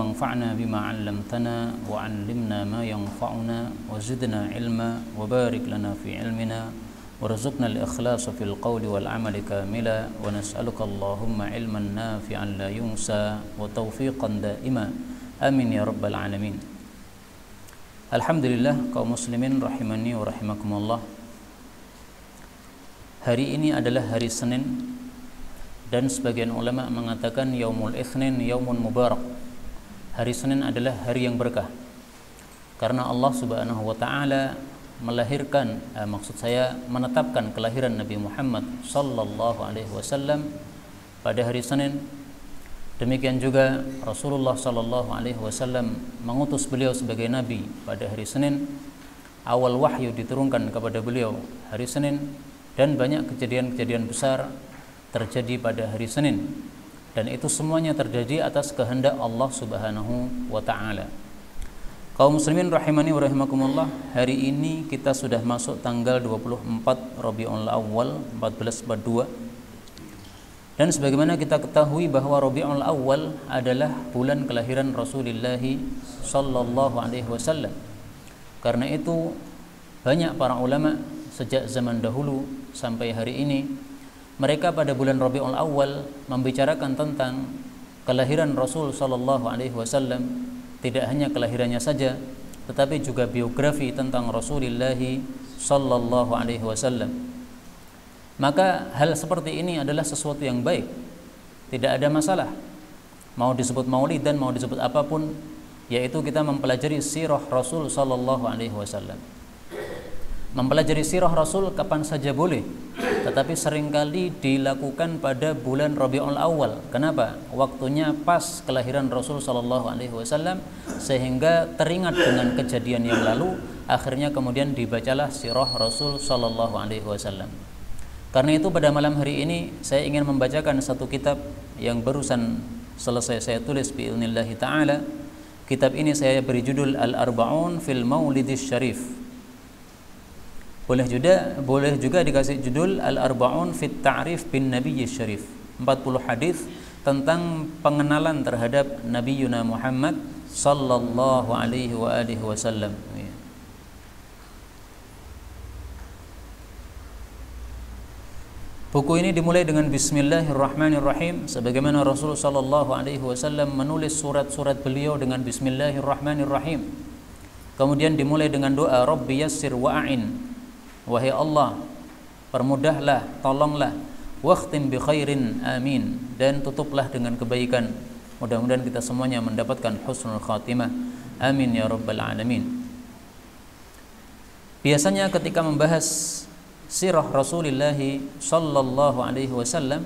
Allahumma anfa'na bima 'allamtana wa 'allimna ma yanfa'una wa zidna ilma wa barik lana fi ilmina warzuqna al-ikhlasa fil qawli wal 'amali kamila wa nas'aluka Allahumma ilman nafi'an la yunsa wa taufiqan da'ima amin ya rabbal alamin. Alhamdulillah kaum muslimin rahimani wa rahimakumullah. Hari ini adalah hari Senin dan sebagian ulama mengatakan yaumul itsnin yaumun mubarak. Hari Senin adalah hari yang berkah karena Allah Subhanahu wa taala melahirkan menetapkan kelahiran Nabi Muhammad sallallahu alaihi wasallam pada hari Senin. Demikian juga Rasulullah sallallahu alaihi wasallam mengutus beliau sebagai nabi pada hari Senin. Awal wahyu diturunkan kepada beliau hari Senin dan banyak kejadian-kejadian besar terjadi pada hari Senin. Dan itu semuanya terjadi atas kehendak Allah Subhanahu wa taala. Kaum muslimin rahimani wa rahimakumullah, hari ini kita sudah masuk tanggal 24 Rabiul Awal 1442. Dan sebagaimana kita ketahui bahwa Rabiul Awal adalah bulan kelahiran Rasulullah sallallahu alaihi wasallam. Karena itu banyak para ulama sejak zaman dahulu sampai hari ini mereka pada bulan Rabiul Awal membicarakan tentang kelahiran Rasul sallallahu alaihi wasallam, tidak hanya kelahirannya saja tetapi juga biografi tentang Rasulullah sallallahu alaihi wasallam. Maka hal seperti ini adalah sesuatu yang baik. Tidak ada masalah. Mau disebut maulid dan mau disebut apapun, yaitu kita mempelajari sirah Rasul sallallahu alaihi wasallam. Mempelajari sirah Rasul kapan saja boleh, tetapi seringkali dilakukan pada bulan Rabiul Awal. Kenapa? Waktunya pas kelahiran Rasul sallallahu alaihi wasallam sehingga teringat dengan kejadian yang lalu, akhirnya kemudian dibacalah sirah Rasul sallallahu alaihi wasallam. Karena itu pada malam hari ini saya ingin membacakan satu kitab yang barusan selesai saya tulis bi'idznillah ta'ala. Kitab ini saya beri judul Al-Arba'un fil Maulidis Syarif. Boleh juga dikasih judul Al-Arba'un fit Ta'rif bin Nabiyyis Syarif. 40 hadis tentang pengenalan terhadap Nabiyuna Muhammad sallallahu alaihi wa alihi wasallam. Buku ini dimulai dengan Bismillahirrahmanirrahim, sebagaimana Rasulullah sallallahu alaihi wasallam menulis surat-surat beliau dengan Bismillahirrahmanirrahim. Kemudian dimulai dengan doa Rabbi yassir wa'in. Wahai Allah, permudahlah, tolonglah, wakhtim bi khairin, amin, dan tutuplah dengan kebaikan. Mudah-mudahan kita semuanya mendapatkan husnul khatimah, amin ya rabbal alamin. Biasanya ketika membahas sirah Rasulullah sallallahu alaihi wasallam,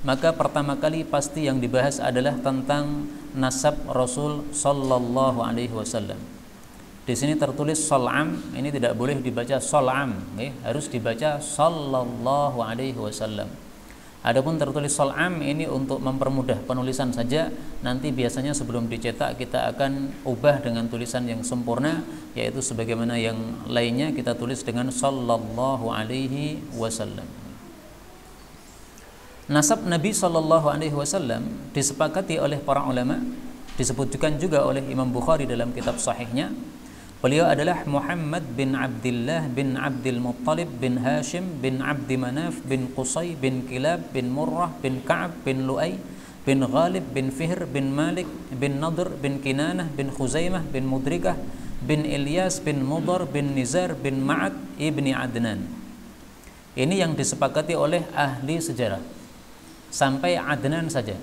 maka pertama kali pasti yang dibahas adalah tentang nasab Rasul sallallahu alaihi wasallam. Di sini tertulis sal'am, ini tidak boleh dibaca sal'am, harus dibaca sallallahu alaihi wasallam. Adapun tertulis sal'am ini untuk mempermudah penulisan saja. Nanti biasanya sebelum dicetak kita akan ubah dengan tulisan yang sempurna, yaitu sebagaimana yang lainnya kita tulis dengan sallallahu alaihi wasallam. Nasab Nabi sallallahu alaihi wasallam disepakati oleh para ulama, disebutkan juga oleh Imam Bukhari dalam kitab sahihnya. Beliau adalah Muhammad bin Abdullah bin Abdul Muttalib bin Hashim bin Abdi Manaf bin Qusay bin Kilab bin Murrah bin Ka'ab bin Lu'ay bin Ghalib bin Fihr bin Malik bin Nadr bin Kinanah bin Khuzaimah bin Mudrikah bin Ilyas bin Mudar bin Nizar bin Ma'ad ibni Adnan. Ini yang disepakati oleh ahli sejarah sampai Adnan saja.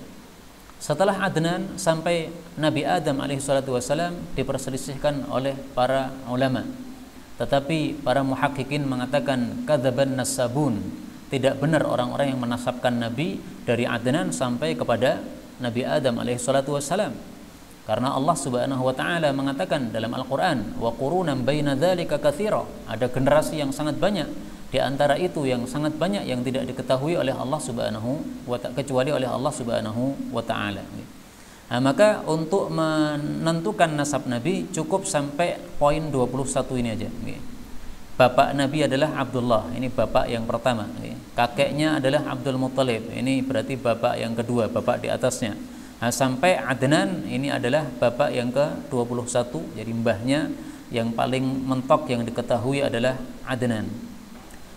Setelah Adnan sampai Nabi Adam alaihissalatu wassalam diperselisihkan oleh para ulama. Tetapi para muhaqqiqin mengatakan kadzaban nasabun, tidak benar orang-orang yang menasabkan Nabi dari Adnan sampai kepada Nabi Adam alaihissalatu wassalam. Karena Allah Subhanahu wa taala mengatakan dalam Al-Qur'an, wa qurunan baina dzalika katsira, ada generasi yang sangat banyak. Di antara itu yang sangat banyak yang tidak diketahui oleh Allah Subhanahu wa ta'ala, kecuali oleh Allah Subhanahu wa ta'ala. Nah, maka untuk menentukan nasab Nabi cukup sampai poin 21 ini aja. Bapak Nabi adalah Abdullah, ini bapak yang pertama. Kakeknya adalah Abdul Muttalib, ini berarti bapak yang kedua, bapak di atasnya. sampai Adnan ini adalah bapak yang ke-21, jadi mbahnya yang paling mentok yang diketahui adalah Adnan.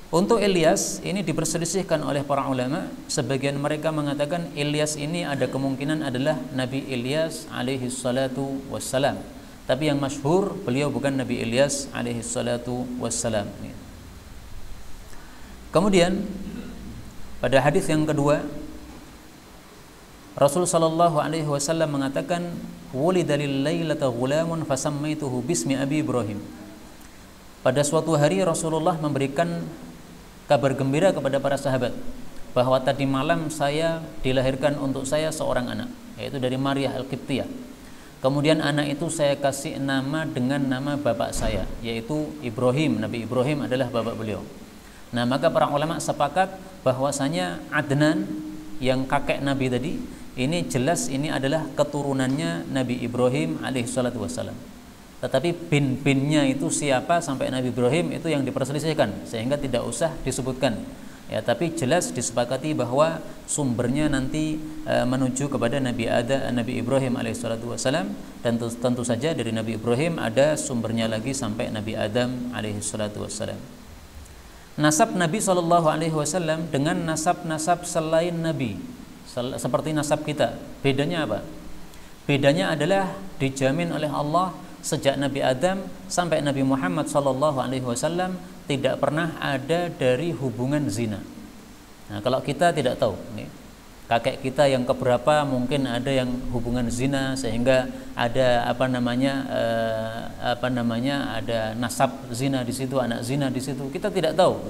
Untuk Ilyas ini diperselisihkan oleh para ulama. Sebagian mereka mengatakan Ilyas ini ada kemungkinan adalah Nabi Ilyas alaihi salatu wassalam. Tapi yang masyhur beliau bukan Nabi Ilyas alaihi salatu wassalam. Kemudian pada hadis yang kedua, Rasul sallallahu alaihi wasallam mengatakan, "Wulida lil lailata ghulamun fasammaituhu bismi Abi Ibrahim." Pada suatu hari Rasulullah memberikan kabar gembira kepada para sahabat bahwa tadi malam saya dilahirkan untuk saya seorang anak, yaitu dari Maryah Al-Qibtiyah. Kemudian anak itu saya kasih nama dengan nama bapak saya, yaitu Ibrahim. Nabi Ibrahim adalah bapak beliau. Nah, maka para ulama sepakat bahwasanya Adnan yang kakek Nabi tadi ini jelas ini adalah keturunannya Nabi Ibrahim alaihi salatu wassalam. Tetapi bin-binnya itu siapa sampai Nabi Ibrahim itu yang diperselisihkan, sehingga tidak usah disebutkan. Ya, tapi jelas disepakati bahwa sumbernya nanti menuju kepada Nabi Ibrahim alaihissalatu wassalam, dan tentu saja dari Nabi Ibrahim ada sumbernya lagi sampai Nabi Adam alaihissalatu wassalam. Nasab Nabi SAW dengan nasab-nasab selain Nabi seperti nasab kita, bedanya apa? Bedanya adalah dijamin oleh Allah sejak Nabi Adam sampai Nabi Muhammad SAW tidak pernah ada dari hubungan zina. Nah, kalau kita tidak tahu, kakek kita yang keberapa mungkin ada yang hubungan zina sehingga ada ada nasab zina di situ, anak zina di situ. Kita tidak tahu.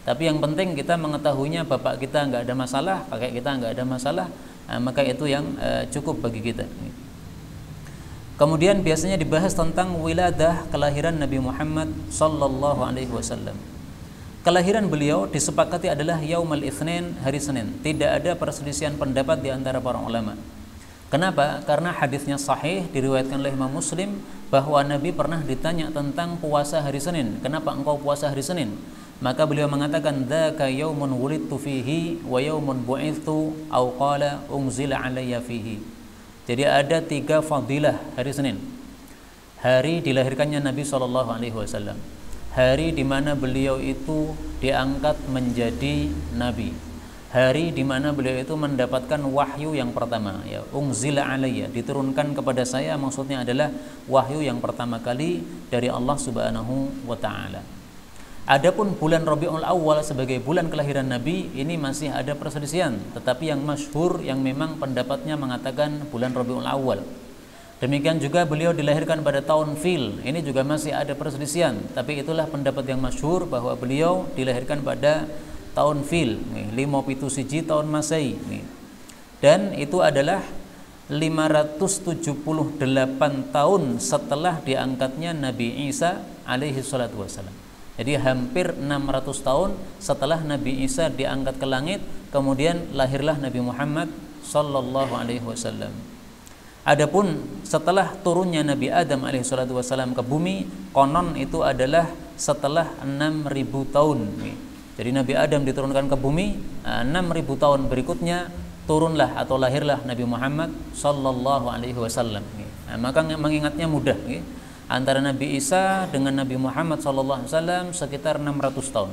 Tapi yang penting kita mengetahuinya bapak kita nggak ada masalah, kakek kita nggak ada masalah, maka itu yang cukup bagi kita. Kemudian biasanya dibahas tentang wiladah, kelahiran Nabi Muhammad sallallahu alaihi wasallam. Kelahiran beliau disepakati adalah Yaumul Itsnin, hari Senin. Tidak ada perselisihan pendapat di antara para ulama. Kenapa? Karena hadisnya sahih diriwayatkan oleh Imam Muslim bahwa Nabi pernah ditanya tentang puasa hari Senin. Kenapa engkau puasa hari Senin? Maka beliau mengatakan, "Dzaka yaumun wulidtu fihi wa yaumun bu'ithtu aw qala unzila alayya fihi." Jadi ada 3 fadilah hari Senin. Hari dilahirkannya Nabi SAW, hari di mana beliau itu diangkat menjadi Nabi, hari di mana beliau itu mendapatkan wahyu yang pertama, ya, unzila alayya, diturunkan kepada saya, maksudnya adalah wahyu yang pertama kali dari Allah Subhanahu wa Ta'ala. Adapun bulan Rabiul Awal sebagai bulan kelahiran Nabi ini masih ada perselisihan, tetapi yang masyhur yang memang pendapatnya mengatakan bulan Rabiul Awal. Demikian juga beliau dilahirkan pada tahun Fil, ini juga masih ada perselisihan, tapi itulah pendapat yang masyhur bahwa beliau dilahirkan pada tahun Fil, 571 tahun Masehi. Dan itu adalah 578 tahun setelah diangkatnya Nabi Isa alaihi salatu wassalam. Jadi hampir 600 tahun setelah Nabi Isa diangkat ke langit, kemudian lahirlah Nabi Muhammad sallallahu alaihi wasallam. Adapun setelah turunnya Nabi Adam alaihi salatu wasallam ke bumi, konon itu adalah setelah 6.000 tahun. Jadi Nabi Adam diturunkan ke bumi, 6.000 tahun berikutnya turunlah atau lahirlah Nabi Muhammad sallallahu alaihi wasallam. Maka mengingatnya mudah, antara Nabi Isa dengan Nabi Muhammad SAW sekitar 600 tahun.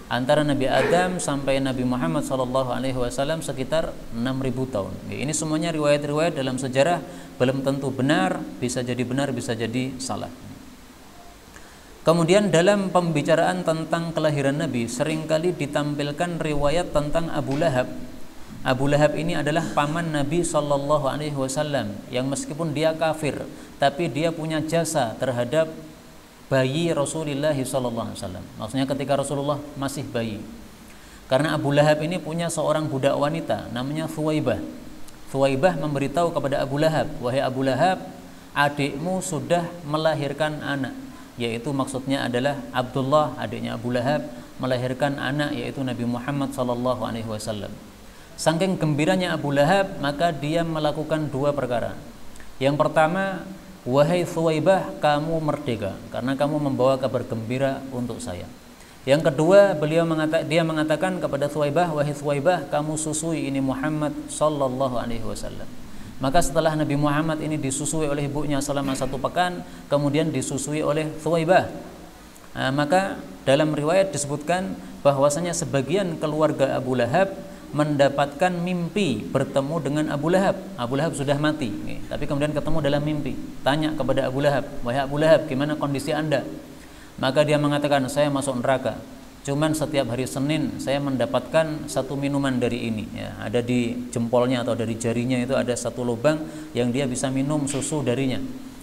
Antara Nabi Adam sampai Nabi Muhammad SAW sekitar 6.000 tahun. Ini semuanya riwayat-riwayat dalam sejarah, belum tentu benar, bisa jadi salah. Kemudian dalam pembicaraan tentang kelahiran Nabi seringkali ditampilkan riwayat tentang Abu Lahab. Abu Lahab ini adalah paman Nabi SAW yang meskipun dia kafir, tapi dia punya jasa terhadap bayi Rasulullah SAW. Maksudnya ketika Rasulullah masih bayi. Karena Abu Lahab ini punya seorang budak wanita namanya Thuwaibah. Thuwaibah memberitahu kepada Abu Lahab, "Wahai Abu Lahab, adikmu sudah melahirkan anak." Yaitu maksudnya adalah Abdullah, adiknya Abu Lahab, melahirkan anak yaitu Nabi Muhammad SAW. Saking gembiranya Abu Lahab, maka dia melakukan 2 perkara. Yang pertama, "Wahai Thuwaibah, kamu merdeka karena kamu membawa kabar gembira untuk saya." Yang kedua, dia mengatakan kepada Thuwaibah, "Wahai Thuwaibah, kamu susui ini Muhammad sallallahu alaihi wasallam." Maka setelah Nabi Muhammad ini disusui oleh ibunya selama 1 pekan, kemudian disusui oleh Thuwaibah. Maka dalam riwayat disebutkan bahwasanya sebagian keluarga Abu Lahab mendapatkan mimpi bertemu dengan Abu Lahab. Abu Lahab sudah mati, tapi kemudian ketemu dalam mimpi. Tanya kepada Abu Lahab, "Wahai Abu Lahab, gimana kondisi Anda?" Maka dia mengatakan, "Saya masuk neraka. Cuman setiap hari Senin saya mendapatkan satu minuman dari ini, ya, ada di jempolnya atau dari jarinya itu ada satu lubang yang dia bisa minum susu darinya."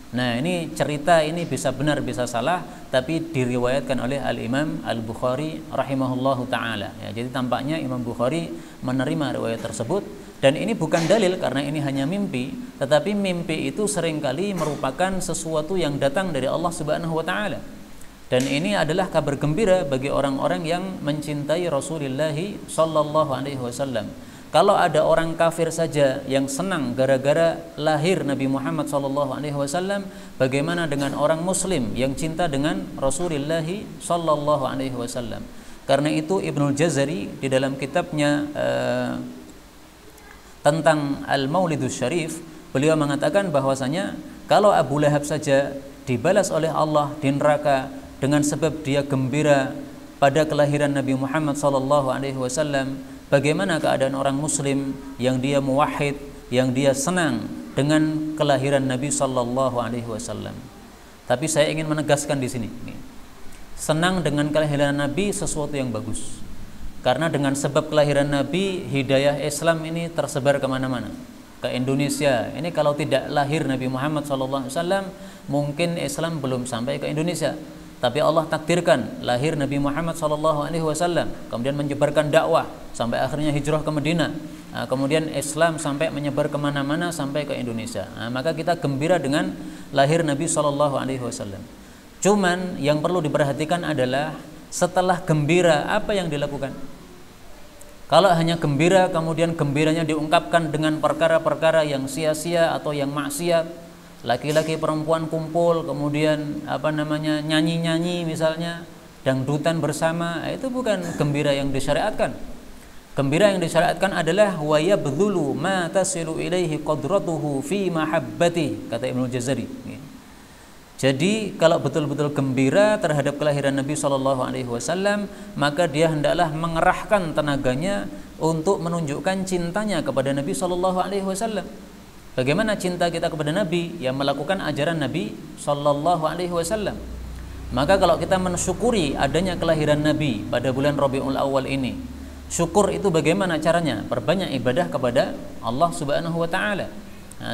Nah, ini cerita ini bisa benar bisa salah, tapi diriwayatkan oleh Al-Imam Al-Bukhari rahimahullahu taala. Ya, jadi tampaknya Imam Bukhari menerima riwayat tersebut, dan ini bukan dalil karena ini hanya mimpi, tetapi mimpi itu seringkali merupakan sesuatu yang datang dari Allah Subhanahu wa taala. Dan ini adalah kabar gembira bagi orang-orang yang mencintai Rasulullah sallallahu alaihi wasallam. Kalau ada orang kafir saja yang senang gara-gara lahir Nabi Muhammad sallallahu alaihi wasallam, bagaimana dengan orang muslim yang cinta dengan Rasulullah sallallahu alaihi wasallam? Karena itu Ibnul Jazari di dalam kitabnya tentang Al-Maulidus Syarif, beliau mengatakan bahwasanya kalau Abu Lahab saja dibalas oleh Allah di neraka dengan sebab dia gembira pada kelahiran Nabi Muhammad sallallahu alaihi wasallam, bagaimana keadaan orang muslim yang dia muwahhid, yang dia senang dengan kelahiran Nabi sallallahu alaihi wasallam. Tapi saya ingin menegaskan di sini, senang dengan kelahiran Nabi sesuatu yang bagus. Karena dengan sebab kelahiran Nabi, hidayah Islam ini tersebar kemana-mana, ke Indonesia. Ini kalau tidak lahir Nabi Muhammad sallallahu alaihi wasallam, mungkin Islam belum sampai ke Indonesia. Tapi Allah takdirkan lahir Nabi Muhammad SAW, kemudian menyebarkan dakwah sampai akhirnya hijrah ke Madinah. Kemudian Islam sampai menyebar kemana-mana sampai ke Indonesia. Maka kita gembira dengan lahir Nabi SAW. Cuman yang perlu diperhatikan adalah setelah gembira apa yang dilakukan. Kalau hanya gembira kemudian gembiranya diungkapkan dengan perkara-perkara yang sia-sia atau yang maksiat, laki-laki perempuan kumpul kemudian nyanyi-nyanyi misalnya, dangdutan bersama, itu bukan gembira yang disyariatkan. Gembira yang disyariatkan adalah wa yabdhulu ma tasilu ilaihi qadratuhu fi mahabbati, kata Ibnu Jazari. Jadi kalau betul-betul gembira terhadap kelahiran Nabi sallallahu alaihi wasallam, maka dia hendaklah mengerahkan tenaganya untuk menunjukkan cintanya kepada Nabi sallallahu alaihi wasallam. Bagaimana cinta kita kepada Nabi? Yang melakukan ajaran Nabi sallallahu alaihi wasallam. Maka kalau kita mensyukuri adanya kelahiran Nabi pada bulan Rabiul Awal ini, syukur itu bagaimana caranya? Perbanyak ibadah kepada Allah Subhanahu wa taala.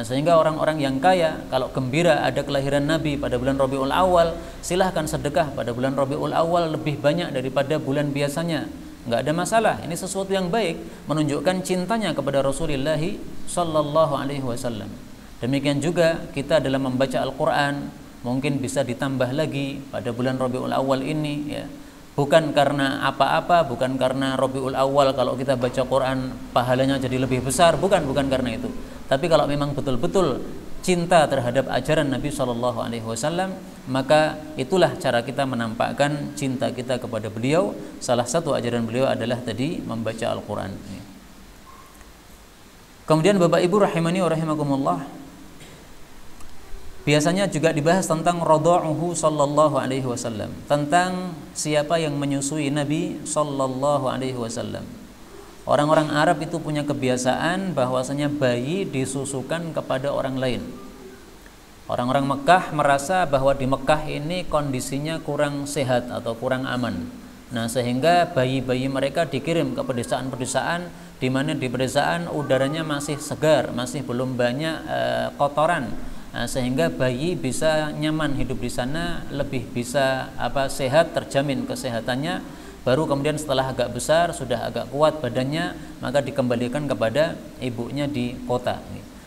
Sehingga orang-orang yang kaya kalau gembira ada kelahiran Nabi pada bulan Rabiul Awal, silahkan sedekah pada bulan Rabiul Awal lebih banyak daripada bulan biasanya. Enggak ada masalah, ini sesuatu yang baik, menunjukkan cintanya kepada Rasulullah sallallahu alaihi wasallam. Demikian juga kita dalam membaca Al-Qur'an mungkin bisa ditambah lagi pada bulan Rabiul Awal ini, ya. Bukan karena apa-apa, bukan karena Rabiul Awal kalau kita baca Quran pahalanya jadi lebih besar, bukan karena itu. Tapi kalau memang betul-betul cinta terhadap ajaran Nabi sallallahu alaihi wasallam, maka itulah cara kita menampakkan cinta kita kepada beliau. Salah satu ajaran beliau adalah tadi membaca Al-Qur'an. Kemudian Bapak Ibu rahimani wa rahimakumullah, biasanya juga dibahas tentang radha'uhu sallallahu alaihi wasallam, tentang siapa yang menyusui Nabi sallallahu alaihi wasallam. Orang-orang Arab itu punya kebiasaan bahwasanya bayi disusukan kepada orang lain. Orang-orang Mekah merasa bahwa di Mekah ini kondisinya kurang sehat atau kurang aman. Nah, sehingga bayi-bayi mereka dikirim ke pedesaan-pedesaan di mana di pedesaan udaranya masih segar, masih belum banyak kotoran. Nah, sehingga bayi bisa nyaman hidup di sana, lebih bisa sehat, terjamin kesehatannya. Baru kemudian setelah agak besar, sudah agak kuat badannya, maka dikembalikan kepada ibunya di kota.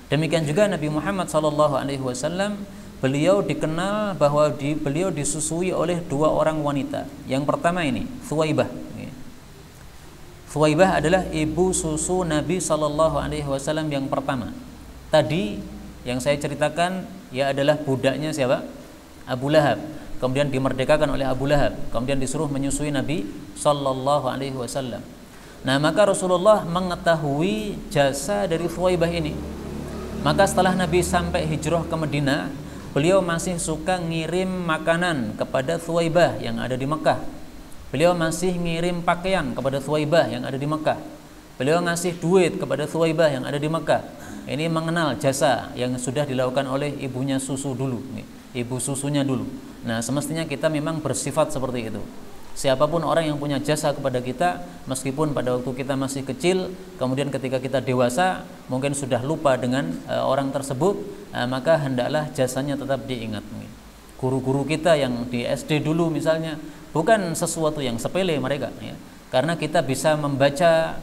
Demikian juga Nabi Muhammad SAW, beliau dikenal bahwa beliau disusui oleh dua orang wanita. Yang pertama ini Thuwaibah. Thuwaibah adalah ibu susu Nabi SAW yang pertama. Tadi yang saya ceritakan ya adalah budaknya siapa? Abu Lahab. Kemudian dimerdekakan oleh Abu Lahab, kemudian disuruh menyusui Nabi sallallahu alaihi wasallam. Nah, maka Rasulullah mengetahui jasa dari Thuwaibah ini. Maka setelah Nabi sampai hijrah ke Madinah, beliau masih suka ngirim makanan kepada Thuwaibah yang ada di Mekah. Beliau masih ngirim pakaian kepada Thuwaibah yang ada di Mekah. Beliau ngasih duit kepada Thuwaibah yang ada di Mekah. Ini mengenal jasa yang sudah dilakukan oleh ibunya susu dulu, ibu susunya dulu. Nah, semestinya kita memang bersifat seperti itu. Siapapun orang yang punya jasa kepada kita, meskipun pada waktu kita masih kecil, kemudian ketika kita dewasa mungkin sudah lupa dengan orang tersebut, maka hendaklah jasanya tetap diingat. Guru-guru kita yang di SD dulu misalnya, bukan sesuatu yang sepele mereka, ya. Karena kita bisa membaca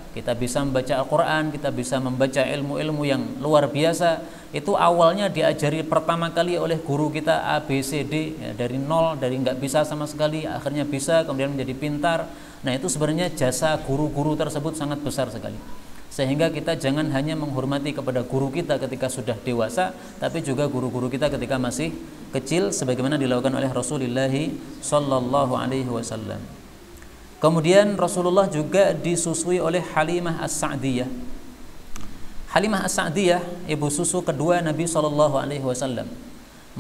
Al-Quran, kita bisa membaca ilmu-ilmu yang luar biasa. Itu awalnya diajari pertama kali oleh guru kita ABCD, ya, dari nol, dari nggak bisa sama sekali, akhirnya bisa, kemudian menjadi pintar. Nah, itu sebenarnya jasa guru-guru tersebut sangat besar sekali. Sehingga kita jangan hanya menghormati kepada guru kita ketika sudah dewasa, tapi juga guru-guru kita ketika masih kecil, sebagaimana dilakukan oleh Rasulullah Sallallahu Alaihi Wasallam. Kemudian Rasulullah juga disusui oleh Halimah As-Sa'diyah. Halimah As-Sa'diyah, ibu susu kedua Nabi Sallallahu Alaihi Wasallam,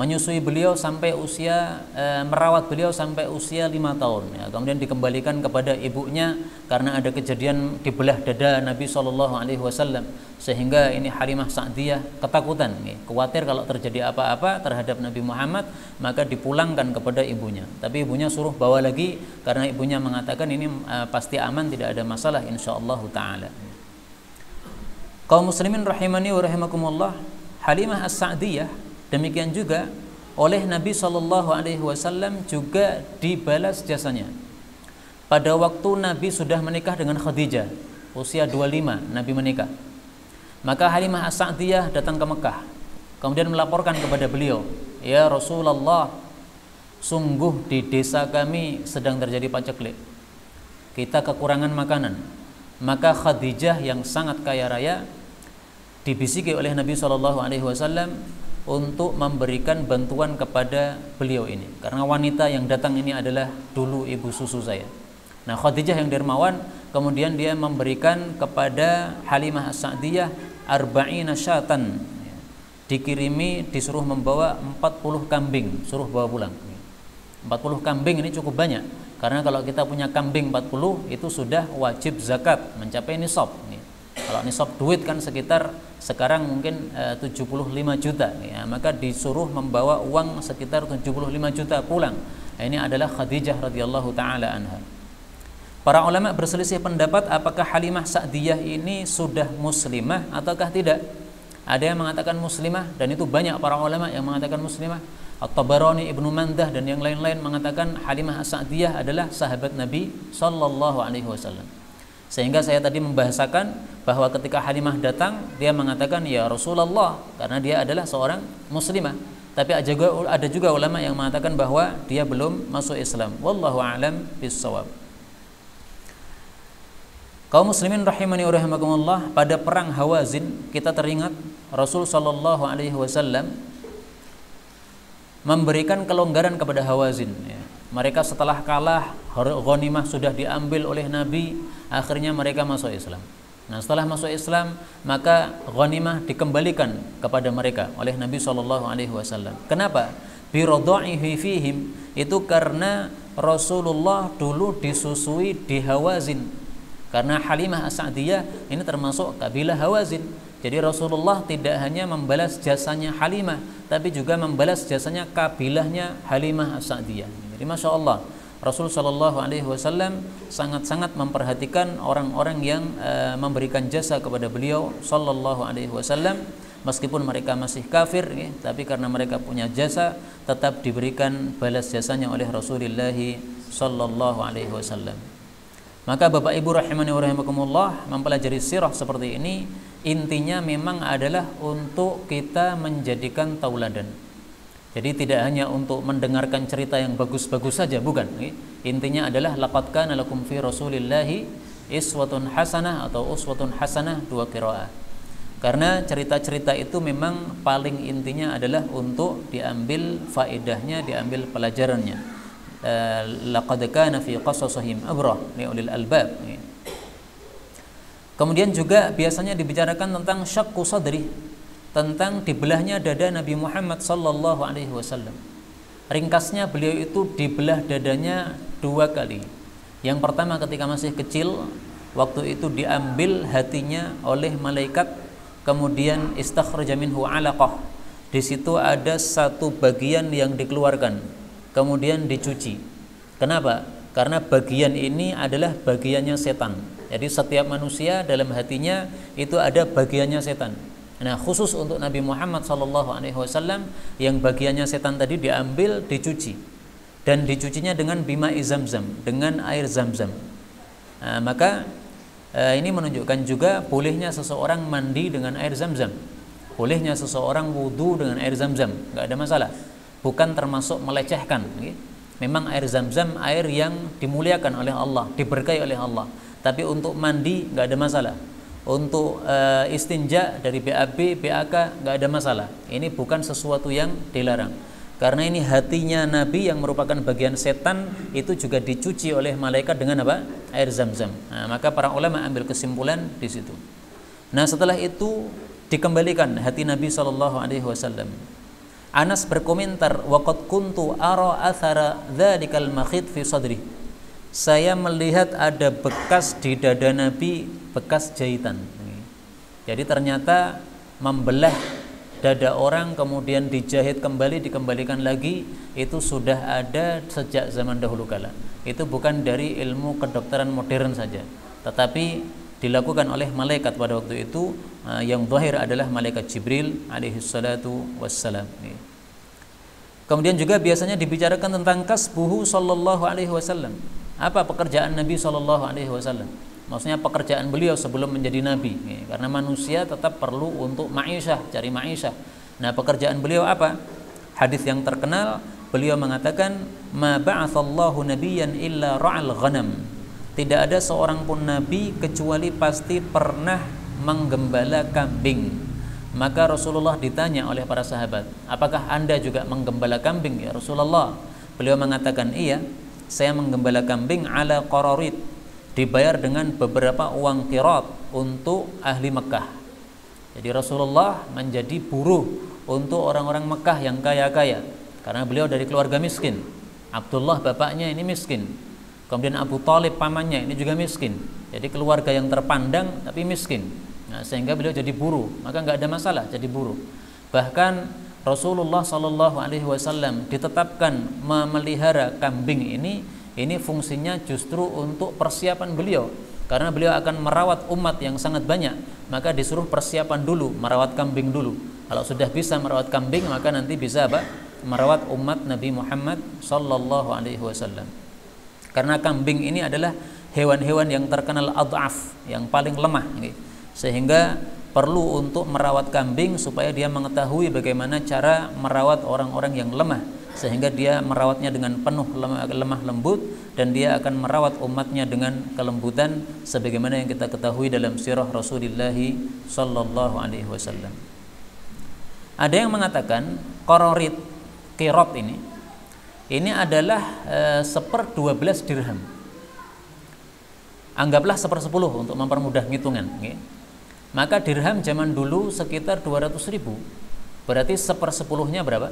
menyusui beliau sampai usia, merawat beliau sampai usia 5 tahun. Ya. Kemudian dikembalikan kepada ibunya karena ada kejadian dibelah dada Nabi Sallallahu Alaihi Wasallam, sehingga ini Halimah Sa'diyah ketakutan, ya. Khawatir kalau terjadi apa-apa terhadap Nabi Muhammad, maka dipulangkan kepada ibunya. Tapi ibunya suruh bawa lagi karena ibunya mengatakan ini pasti aman, tidak ada masalah insyaallah taala. Kaum muslimin rahimani wa rahimakumullah, Halimah As-Sa'diyah demikian juga oleh Nabi Shallallahu Alaihi Wasallam juga dibalas jasanya. Pada waktu Nabi sudah menikah dengan Khadijah, usia 25 Nabi menikah. Maka Halimah As-Sa'diyah datang ke Mekah, kemudian melaporkan kepada beliau, ya Rasulullah, sungguh di desa kami sedang terjadi paceklik, kita kekurangan makanan. Maka Khadijah yang sangat kaya raya dibisiki oleh Nabi Shallallahu Alaihi Wasallam untuk memberikan bantuan kepada beliau ini, karena wanita yang datang ini adalah dulu ibu susu saya. Nah, Khadijah yang dermawan, kemudian dia memberikan kepada Halimah As-Sa'diyah 40 syatan, dikirimi, disuruh membawa 40 kambing, suruh bawa pulang. 40 kambing ini cukup banyak, karena kalau kita punya kambing 40 itu sudah wajib zakat, mencapai nisab. Kalau nisab duit kan sekitar sekarang mungkin 75 juta, ya, maka disuruh membawa uang sekitar 75 juta pulang. Nah, ini adalah Khadijah radhiyallahu taala anha. Para ulama berselisih pendapat apakah Halimah Sa'diyah ini sudah muslimah ataukah tidak. Ada yang mengatakan muslimah, dan itu banyak para ulama yang mengatakan muslimah. At-Tabarani, Ibnu Mandah dan yang lain-lain mengatakan Halimah As-Sa'diyah adalah sahabat Nabi Sallallahu Alaihi Wasallam. Sehingga saya tadi membahasakan bahwa ketika Halimah datang, dia mengatakan ya Rasulullah, karena dia adalah seorang muslimah. Tapi ada juga ulama yang mengatakan bahwa dia belum masuk Islam. Wallahu a'lam bis-shawab. Kaum muslimin rahimani wa rahimakumullah, pada perang Hawazin kita teringat Rasul Sallallahu Alaihi Wasallam memberikan kelonggaran kepada Hawazin, ya. Mereka setelah kalah, ghanimah sudah diambil oleh Nabi, akhirnya mereka masuk Islam. Nah, setelah masuk Islam, maka ghanimah dikembalikan kepada mereka oleh Nabi Shallallahu Alaihi Wasallam. Kenapa? Biradha'ihi fihim, itu karena Rasulullah dulu disusui di Hawazin. Karena Halimah As-Sa'diyah ini termasuk kabilah Hawazin. Jadi Rasulullah tidak hanya membalas jasanya Halimah, tapi juga membalas jasanya kabilahnya Halimah As-Sa'diyah. Jadi Masya Allah, Rasul Shallallahu Alaihi Wasallam sangat-sangat memperhatikan orang-orang yang memberikan jasa kepada beliau Shallallahu Alaihi Wasallam, meskipun mereka masih kafir, ya, tapi karena mereka punya jasa, tetap diberikan balas jasanya oleh Rasulullah Shallallahu Alaihi Wasallam. Maka Bapak Ibu rahimani wa rahimakumullah, mempelajari sirah seperti ini intinya memang adalah untuk kita menjadikan tauladan. Jadi tidak hanya untuk mendengarkan cerita yang bagus-bagus saja, bukan. Intinya adalah laqad kana lakum fi Rasulillahi iswatun hasanah atau uswatun hasanah, dua qiraah. Karena cerita-cerita itu memang paling intinya adalah untuk diambil faedahnya, diambil pelajarannya. Laqad kana fi qasasihim ibrah li ulil albab. Kemudian juga biasanya dibicarakan tentang syaqqu sadri, tentang dibelahnya dada Nabi Muhammad sallallahu alaihi wasallam. Ringkasnya, beliau itu dibelah dadanya 2 kali. Yang pertama ketika masih kecil, waktu itu diambil hatinya oleh malaikat, kemudian istakhraja minhu 'alaqah. Di situ ada satu bagian yang dikeluarkan, kemudian dicuci. Kenapa? Karena bagian ini adalah bagiannya setan. Jadi setiap manusia dalam hatinya itu ada bagiannya setan. Nah, khusus untuk Nabi Muhammad SAW yang bagiannya setan tadi diambil, dicuci, dan dicucinya dengan bima'i zamzam, dengan air zamzam. Nah, maka ini menunjukkan juga bolehnya seseorang mandi dengan air zamzam, bolehnya seseorang wudu dengan air zamzam, nggak ada masalah. Bukan termasuk melecehkan. Memang air zamzam air yang dimuliakan oleh Allah, diberkahi oleh Allah. Tapi untuk mandi nggak ada masalah. Untuk istinja dari BAB, BAK nggak ada masalah. Ini bukan sesuatu yang dilarang. Karena ini hatinya Nabi yang merupakan bagian setan itu juga dicuci oleh malaikat dengan apa? Air zam-zam. Nah, maka para ulama ambil kesimpulan di situ. Nah, setelah itu dikembalikan hati Nabi SAW. Anas berkomentar, waqad kuntu ara athara dzalikal makhit fi sadri. Saya melihat ada bekas di dada Nabi, bekas jahitan. Jadi ternyata membelah dada orang kemudian dijahit kembali, dikembalikan lagi, itu sudah ada sejak zaman dahulu kala. Itu bukan dari ilmu kedokteran modern saja, tetapi dilakukan oleh malaikat pada waktu itu. Yang zahir adalah malaikat Jibril alaihi salatu wassalam. Kemudian juga biasanya dibicarakan tentang kasbuhu sallallahu alaihi wasallam. Apa pekerjaan Nabi SAW? Maksudnya pekerjaan beliau sebelum menjadi Nabi, karena manusia tetap perlu untuk ma'isyah, cari ma'isyah. Nah, pekerjaan beliau apa? Hadis yang terkenal, beliau mengatakan, ma ba'atsallahu nabiyyan illa ra'al ghanam. Tidak ada seorang pun Nabi kecuali pasti pernah menggembala kambing. Maka Rasulullah ditanya oleh para sahabat, apakah Anda juga menggembala kambing ya Rasulullah? Beliau mengatakan, iya, saya menggembala kambing ala qararit, dibayar dengan beberapa uang qirat untuk ahli Mekah. Jadi Rasulullah menjadi buruh untuk orang-orang Mekah yang kaya-kaya, karena beliau dari keluarga miskin. Abdullah bapaknya ini miskin, kemudian Abu Thalib pamannya ini juga miskin. Jadi keluarga yang terpandang tapi miskin. Nah, sehingga beliau jadi buruh, maka nggak ada masalah jadi buruh. Bahkan Rasulullah SAW ditetapkan memelihara kambing ini fungsinya justru untuk persiapan beliau, karena beliau akan merawat umat yang sangat banyak, maka disuruh persiapan dulu, merawat kambing dulu. Kalau sudah bisa merawat kambing, maka nanti bisa apa? Merawat umat Nabi Muhammad SAW. Karena kambing ini adalah hewan-hewan yang terkenal adhaf, yang paling lemah, sehingga perlu untuk merawat kambing supaya dia mengetahui bagaimana cara merawat orang-orang yang lemah, sehingga dia merawatnya dengan penuh lemah lembut, dan dia akan merawat umatnya dengan kelembutan sebagaimana yang kita ketahui dalam sirah Rasulullah sallallahu alaihi wasallam. Ada yang mengatakan qararit, qirat ini adalah 1/12 dirham. Anggaplah 1/10 untuk mempermudah hitungan. Maka dirham zaman dulu sekitar 200.000. Berarti 1/10-nya berapa?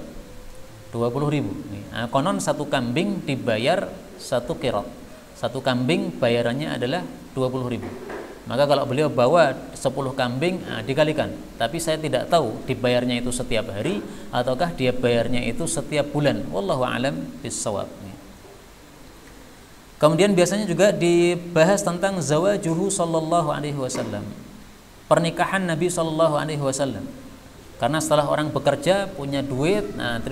20.000. Nah, konon satu kambing dibayar 1 qirat. Satu kambing bayarannya adalah 20.000. Maka kalau beliau bawa 10 kambing, dikalikan. Tapi saya tidak tahu dibayarnya itu setiap hari ataukah dia bayarnya itu setiap bulan. Wallahu a'lam bissawab. Kemudian biasanya juga dibahas tentang zawajuhu sallallahu alaihi wasallam. Pernikahan Nabi sallallahu alaihi wasallam. Karena setelah orang bekerja, punya duit,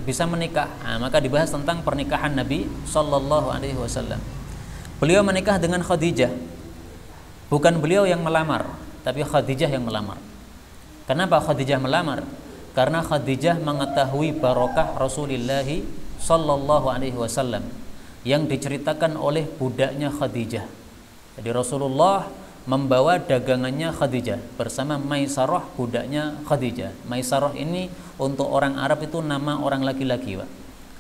bisa menikah. Maka dibahas tentang pernikahan Nabi sallallahu alaihi wasallam. Beliau menikah dengan Khadijah. Bukan beliau yang melamar, tapi Khadijah yang melamar. Kenapa Khadijah melamar? Karena Khadijah mengetahui barokah Rasulullah sallallahu alaihi wasallam yang diceritakan oleh budaknya Khadijah. Jadi Rasulullah membawa dagangannya Khadijah bersama Maisarah, budaknya Khadijah. Maisarah ini untuk orang Arab itu nama orang laki-laki, Pak.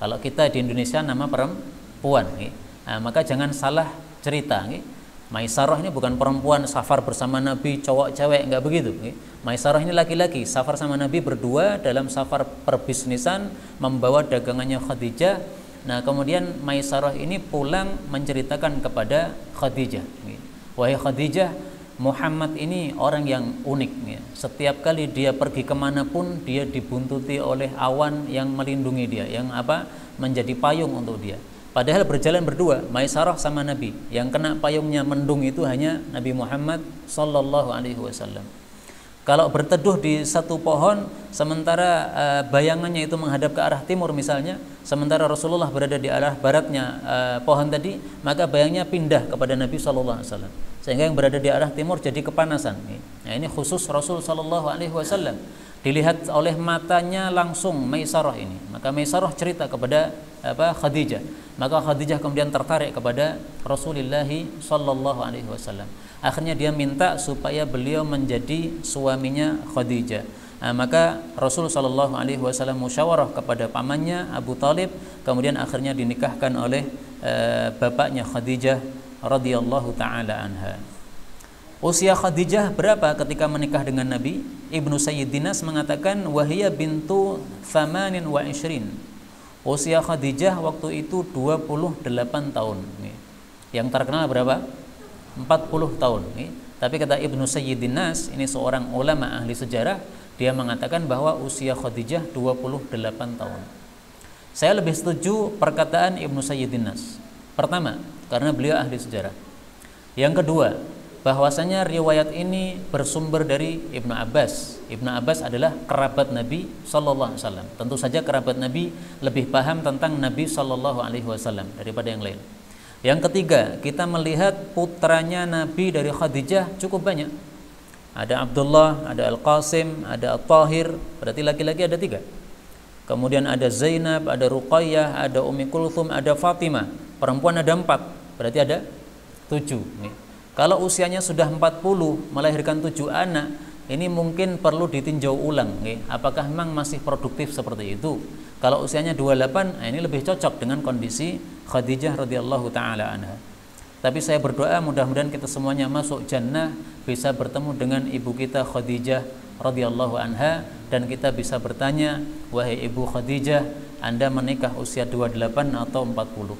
Kalau kita di Indonesia nama perempuan. Maka jangan salah cerita. Maisarah ini bukan perempuan safar bersama Nabi, cowok cewek, enggak begitu. Maisarah ini laki-laki, safar sama Nabi berdua dalam safar perbisnisan membawa dagangannya Khadijah. Nah, kemudian Maisarah ini pulang menceritakan kepada Khadijah, wahai Khadijah, Muhammad ini orang yang unik. Setiap kali dia pergi kemanapun dia dibuntuti oleh awan yang melindungi dia, yang menjadi payung untuk dia. Padahal berjalan berdua, Maisarah sama Nabi. Yang kena payungnya mendung itu hanya Nabi Muhammad sallallahu alaihi wasallam. Kalau berteduh di satu pohon, sementara bayangannya itu menghadap ke arah timur misalnya, sementara Rasulullah berada di arah baratnya pohon tadi, maka bayangnya pindah kepada Nabi sallallahu alaihi wasallam. Sehingga yang berada di arah timur jadi kepanasan. Nah, ini khusus Rasul sallallahu alaihi wasallam. Dilihat oleh matanya langsung Maisarah ini. Maka Maisarah cerita kepada Khadijah. Maka Khadijah kemudian tertarik kepada Rasulullah sallallahu alaihi wasallam. Akhirnya dia minta supaya beliau menjadi suaminya Khadijah. Maka Rasul sallallahu alaihi wasallam musyawarah kepada pamannya Abu Talib, kemudian akhirnya dinikahkan oleh bapaknya Khadijah radhiyallahu taala anha. Usia Khadijah berapa ketika menikah dengan Nabi? Ibnu Sayyidinas mengatakan wahiyya bintu 28. Usia Khadijah waktu itu 28 tahun. Yang terkenal berapa? 40 tahun. Tapi kata Ibnu Sayyidinas, ini seorang ulama ahli sejarah, dia mengatakan bahwa usia Khadijah 28 tahun. Saya lebih setuju perkataan Ibnu Sayyidinas. Pertama, karena beliau ahli sejarah. Yang kedua, bahwasanya riwayat ini bersumber dari Ibnu Abbas. Ibnu Abbas adalah kerabat Nabi sallallahu alaihi wasallam. Tentu saja kerabat Nabi lebih paham tentang Nabi sallallahu alaihi wasallam daripada yang lain. Yang ketiga, kita melihat putranya Nabi dari Khadijah cukup banyak. Ada Abdullah, ada Al-Qasim, ada At-Tahir, berarti laki-laki ada 3. Kemudian ada Zainab, ada Ruqayyah, ada Ummi Kulthum, ada Fatimah. Perempuan ada 4, berarti ada 7. Kalau usianya sudah 40, melahirkan 7 anak, ini mungkin perlu ditinjau ulang. Apakah memang masih produktif seperti itu? Kalau usianya 28, ini lebih cocok dengan kondisi Khadijah radhiyallahu taala anha. Tapi saya berdoa mudah-mudahan kita semuanya masuk jannah, bisa bertemu dengan ibu kita Khadijah radhiyallahu anha, dan kita bisa bertanya, wahai ibu Khadijah, Anda menikah usia 28 atau 40?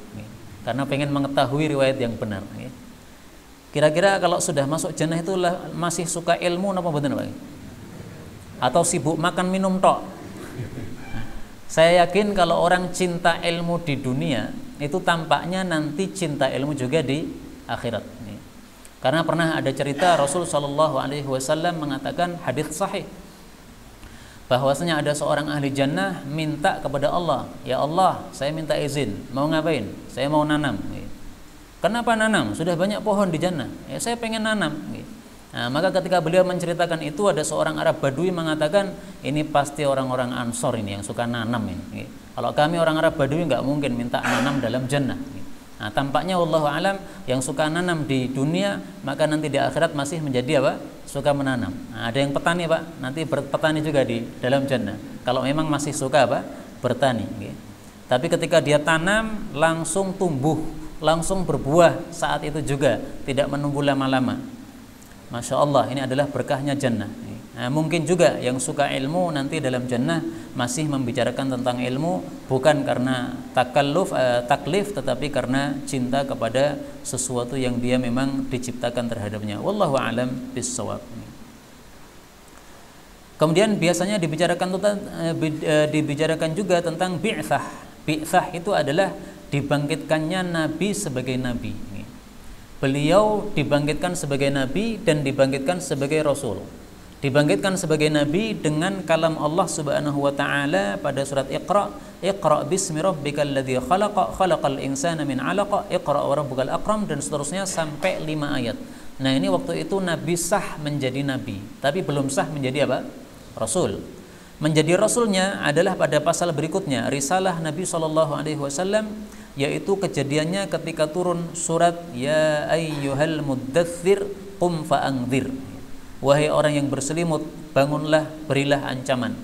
Karena pengen mengetahui riwayat yang benar. Kira-kira kalau sudah masuk jannah itu masih suka ilmu apa benar Pak? Atau sibuk makan minum tok? Saya yakin kalau orang cinta ilmu di dunia itu tampaknya nanti cinta ilmu juga di akhirat. Karena pernah ada cerita Rasul sallallahu alaihi wasallam mengatakan, hadis sahih, bahwasanya ada seorang ahli jannah minta kepada Allah, ya Allah, saya minta izin, mau ngapain? Saya mau nanam. Kenapa nanam? Sudah banyak pohon di jannah. Ya, saya pengen nanam. Nah, maka ketika beliau menceritakan itu, ada seorang Arab Badui mengatakan, ini pasti orang-orang Ansor ini yang suka nanam ini. Kalau kami orang Arab Badui nggak mungkin minta nanam dalam jannah. Nah, tampaknya wallahu alam yang suka nanam di dunia, maka nanti di akhirat masih menjadi apa? Suka menanam. Nah, ada yang petani Pak, nanti berpetani juga di dalam jannah. Kalau memang masih suka apa? Bertani. Tapi ketika dia tanam, langsung tumbuh, langsung berbuah saat itu juga, tidak menunggu lama-lama. Masya Allah, ini adalah berkahnya jannah. Nah, mungkin juga yang suka ilmu nanti dalam jannah masih membicarakan tentang ilmu, bukan karena taklif, tetapi karena cinta kepada sesuatu yang dia memang diciptakan terhadapnya. Wallahu a'lam bissawab. Kemudian biasanya dibicarakan juga tentang bi'tsah. Bi'tsah itu adalah dibangkitkannya Nabi sebagai Nabi. Beliau dibangkitkan sebagai Nabi dan dibangkitkan sebagai Rasul. Dibangkitkan sebagai Nabi dengan kalam Allah Subhanahu wa taala pada surat Iqra, Iqra bismi rabbikal ladzi khalaq, khalaqal insana min 'alaq, Iqra wa rabbukal akram, dan seterusnya sampai 5 ayat. Nah, ini waktu itu Nabi sah menjadi Nabi, tapi belum sah menjadi apa? Rasul. Menjadi Rasulnya adalah pada pasal berikutnya, risalah Nabi SAW, yaitu kejadiannya ketika turun surat Ya ayyuhal muddaththir qum fa'anzir. Wahai orang yang berselimut, bangunlah, berilah ancaman.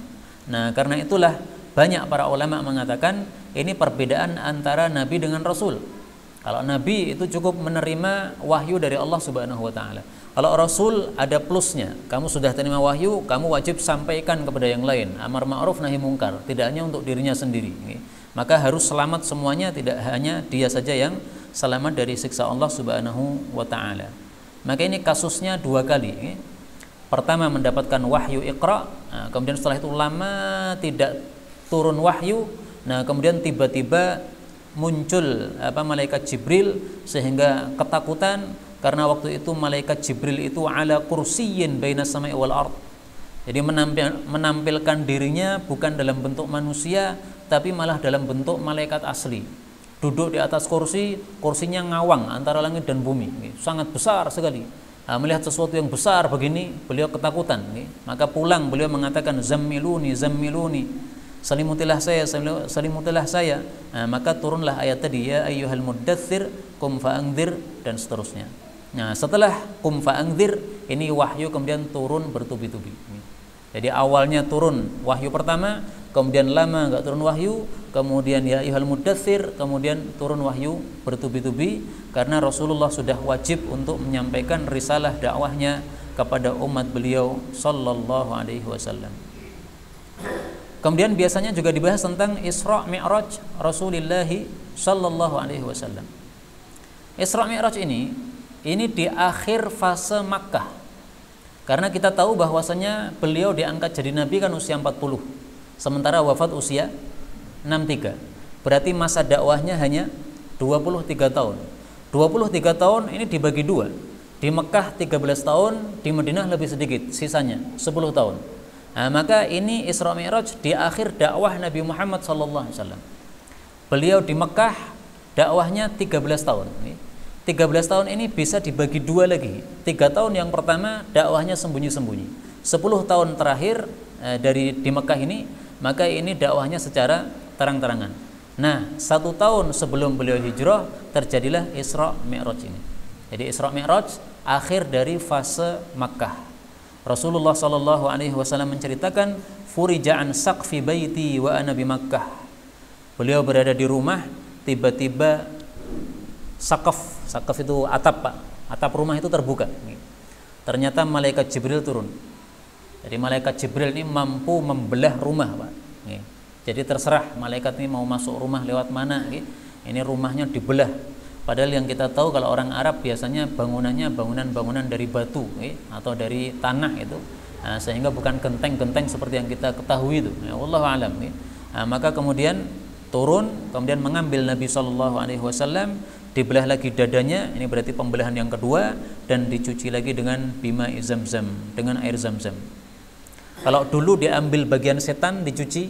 Nah, karena itulah banyak para ulama mengatakan ini perbedaan antara Nabi dengan Rasul. Kalau nabi itu cukup menerima wahyu dari Allah Subhanahu wa taala. Kalau rasul ada plusnya. Kamu sudah terima wahyu, kamu wajib sampaikan kepada yang lain. Amar ma'ruf nahi mungkar, tidak hanya untuk dirinya sendiri. Maka harus selamat semuanya, tidak hanya dia saja yang selamat dari siksa Allah Subhanahu wa taala. Maka ini kasusnya 2 kali. Pertama mendapatkan wahyu Iqra, kemudian setelah itu lama tidak turun wahyu. Nah, kemudian tiba-tiba muncul malaikat Jibril sehingga ketakutan karena waktu itu malaikat Jibril itu ala kursiyyin bainas sama'i wal ard. Jadi menampilkan dirinya bukan dalam bentuk manusia tapi malah dalam bentuk malaikat asli. Duduk di atas kursi, kursinya ngawang antara langit dan bumi, sangat besar sekali. Melihat sesuatu yang besar begini, beliau ketakutan. Maka pulang beliau mengatakan zammiluni, zammiluni, selimutilah saya, selimutilah saya. Maka turunlah ayat tadi, ya ayyuhal muddatsir qum fa'andzir, dan seterusnya. Nah, setelah qum fa'andzir ini wahyu kemudian turun bertubi-tubi. Jadi awalnya turun wahyu pertama, kemudian lama enggak turun wahyu, kemudian ya ayyuhal muddatsir, kemudian turun wahyu bertubi-tubi karena Rasulullah sudah wajib untuk menyampaikan risalah dakwahnya kepada umat beliau sallallahu alaihi wasallam. Kemudian biasanya juga dibahas tentang Isra Mi'raj Rasulullah sallallahu alaihi wasallam. Isra Mi'raj ini di akhir fase Makkah. Karena kita tahu bahwasanya beliau diangkat jadi nabi kan usia 40. Sementara wafat usia 63. Berarti masa dakwahnya hanya 23 tahun. 23 tahun ini dibagi 2. Di Mekah 13 tahun, di Madinah lebih sedikit, sisanya 10 tahun. Nah, maka ini Isra Mi'raj di akhir dakwah Nabi Muhammad SAW. Beliau di Mekah dakwahnya 13 tahun. 13 tahun ini bisa dibagi 2 lagi. 3 tahun yang pertama dakwahnya sembunyi-sembunyi. 10 tahun terakhir di Mekah ini, maka ini dakwahnya secara terang-terangan. Nah, 1 tahun sebelum beliau hijrah terjadilah Isra Mi'raj ini. Jadi Isra Mi'raj akhir dari fase Makkah. Rasulullah sallallahu alaihi wasallam menceritakan, "Furija an saqfi baiti wa ana bi Makkah." Beliau berada di rumah, tiba-tiba sakaf itu atap, Pak. Atap rumah itu terbuka. Ternyata malaikat Jibril turun. Jadi malaikat Jibril ini mampu membelah rumah, Pak. Jadi terserah malaikat ini mau masuk rumah lewat mana. Ini rumahnya dibelah. Padahal yang kita tahu kalau orang Arab biasanya bangunannya bangunan dari batu atau dari tanah itu, sehingga bukan genteng-genteng seperti yang kita ketahui itu. Wallahu a'lam. Maka kemudian turun, kemudian mengambil Nabi Shallallahu Alaihi Wasallam, dibelah lagi dadanya, ini berarti pembelahan yang kedua, dan dicuci lagi dengan bima Zamzam, dengan air Zamzam. Kalau dulu diambil bagian setan dicuci,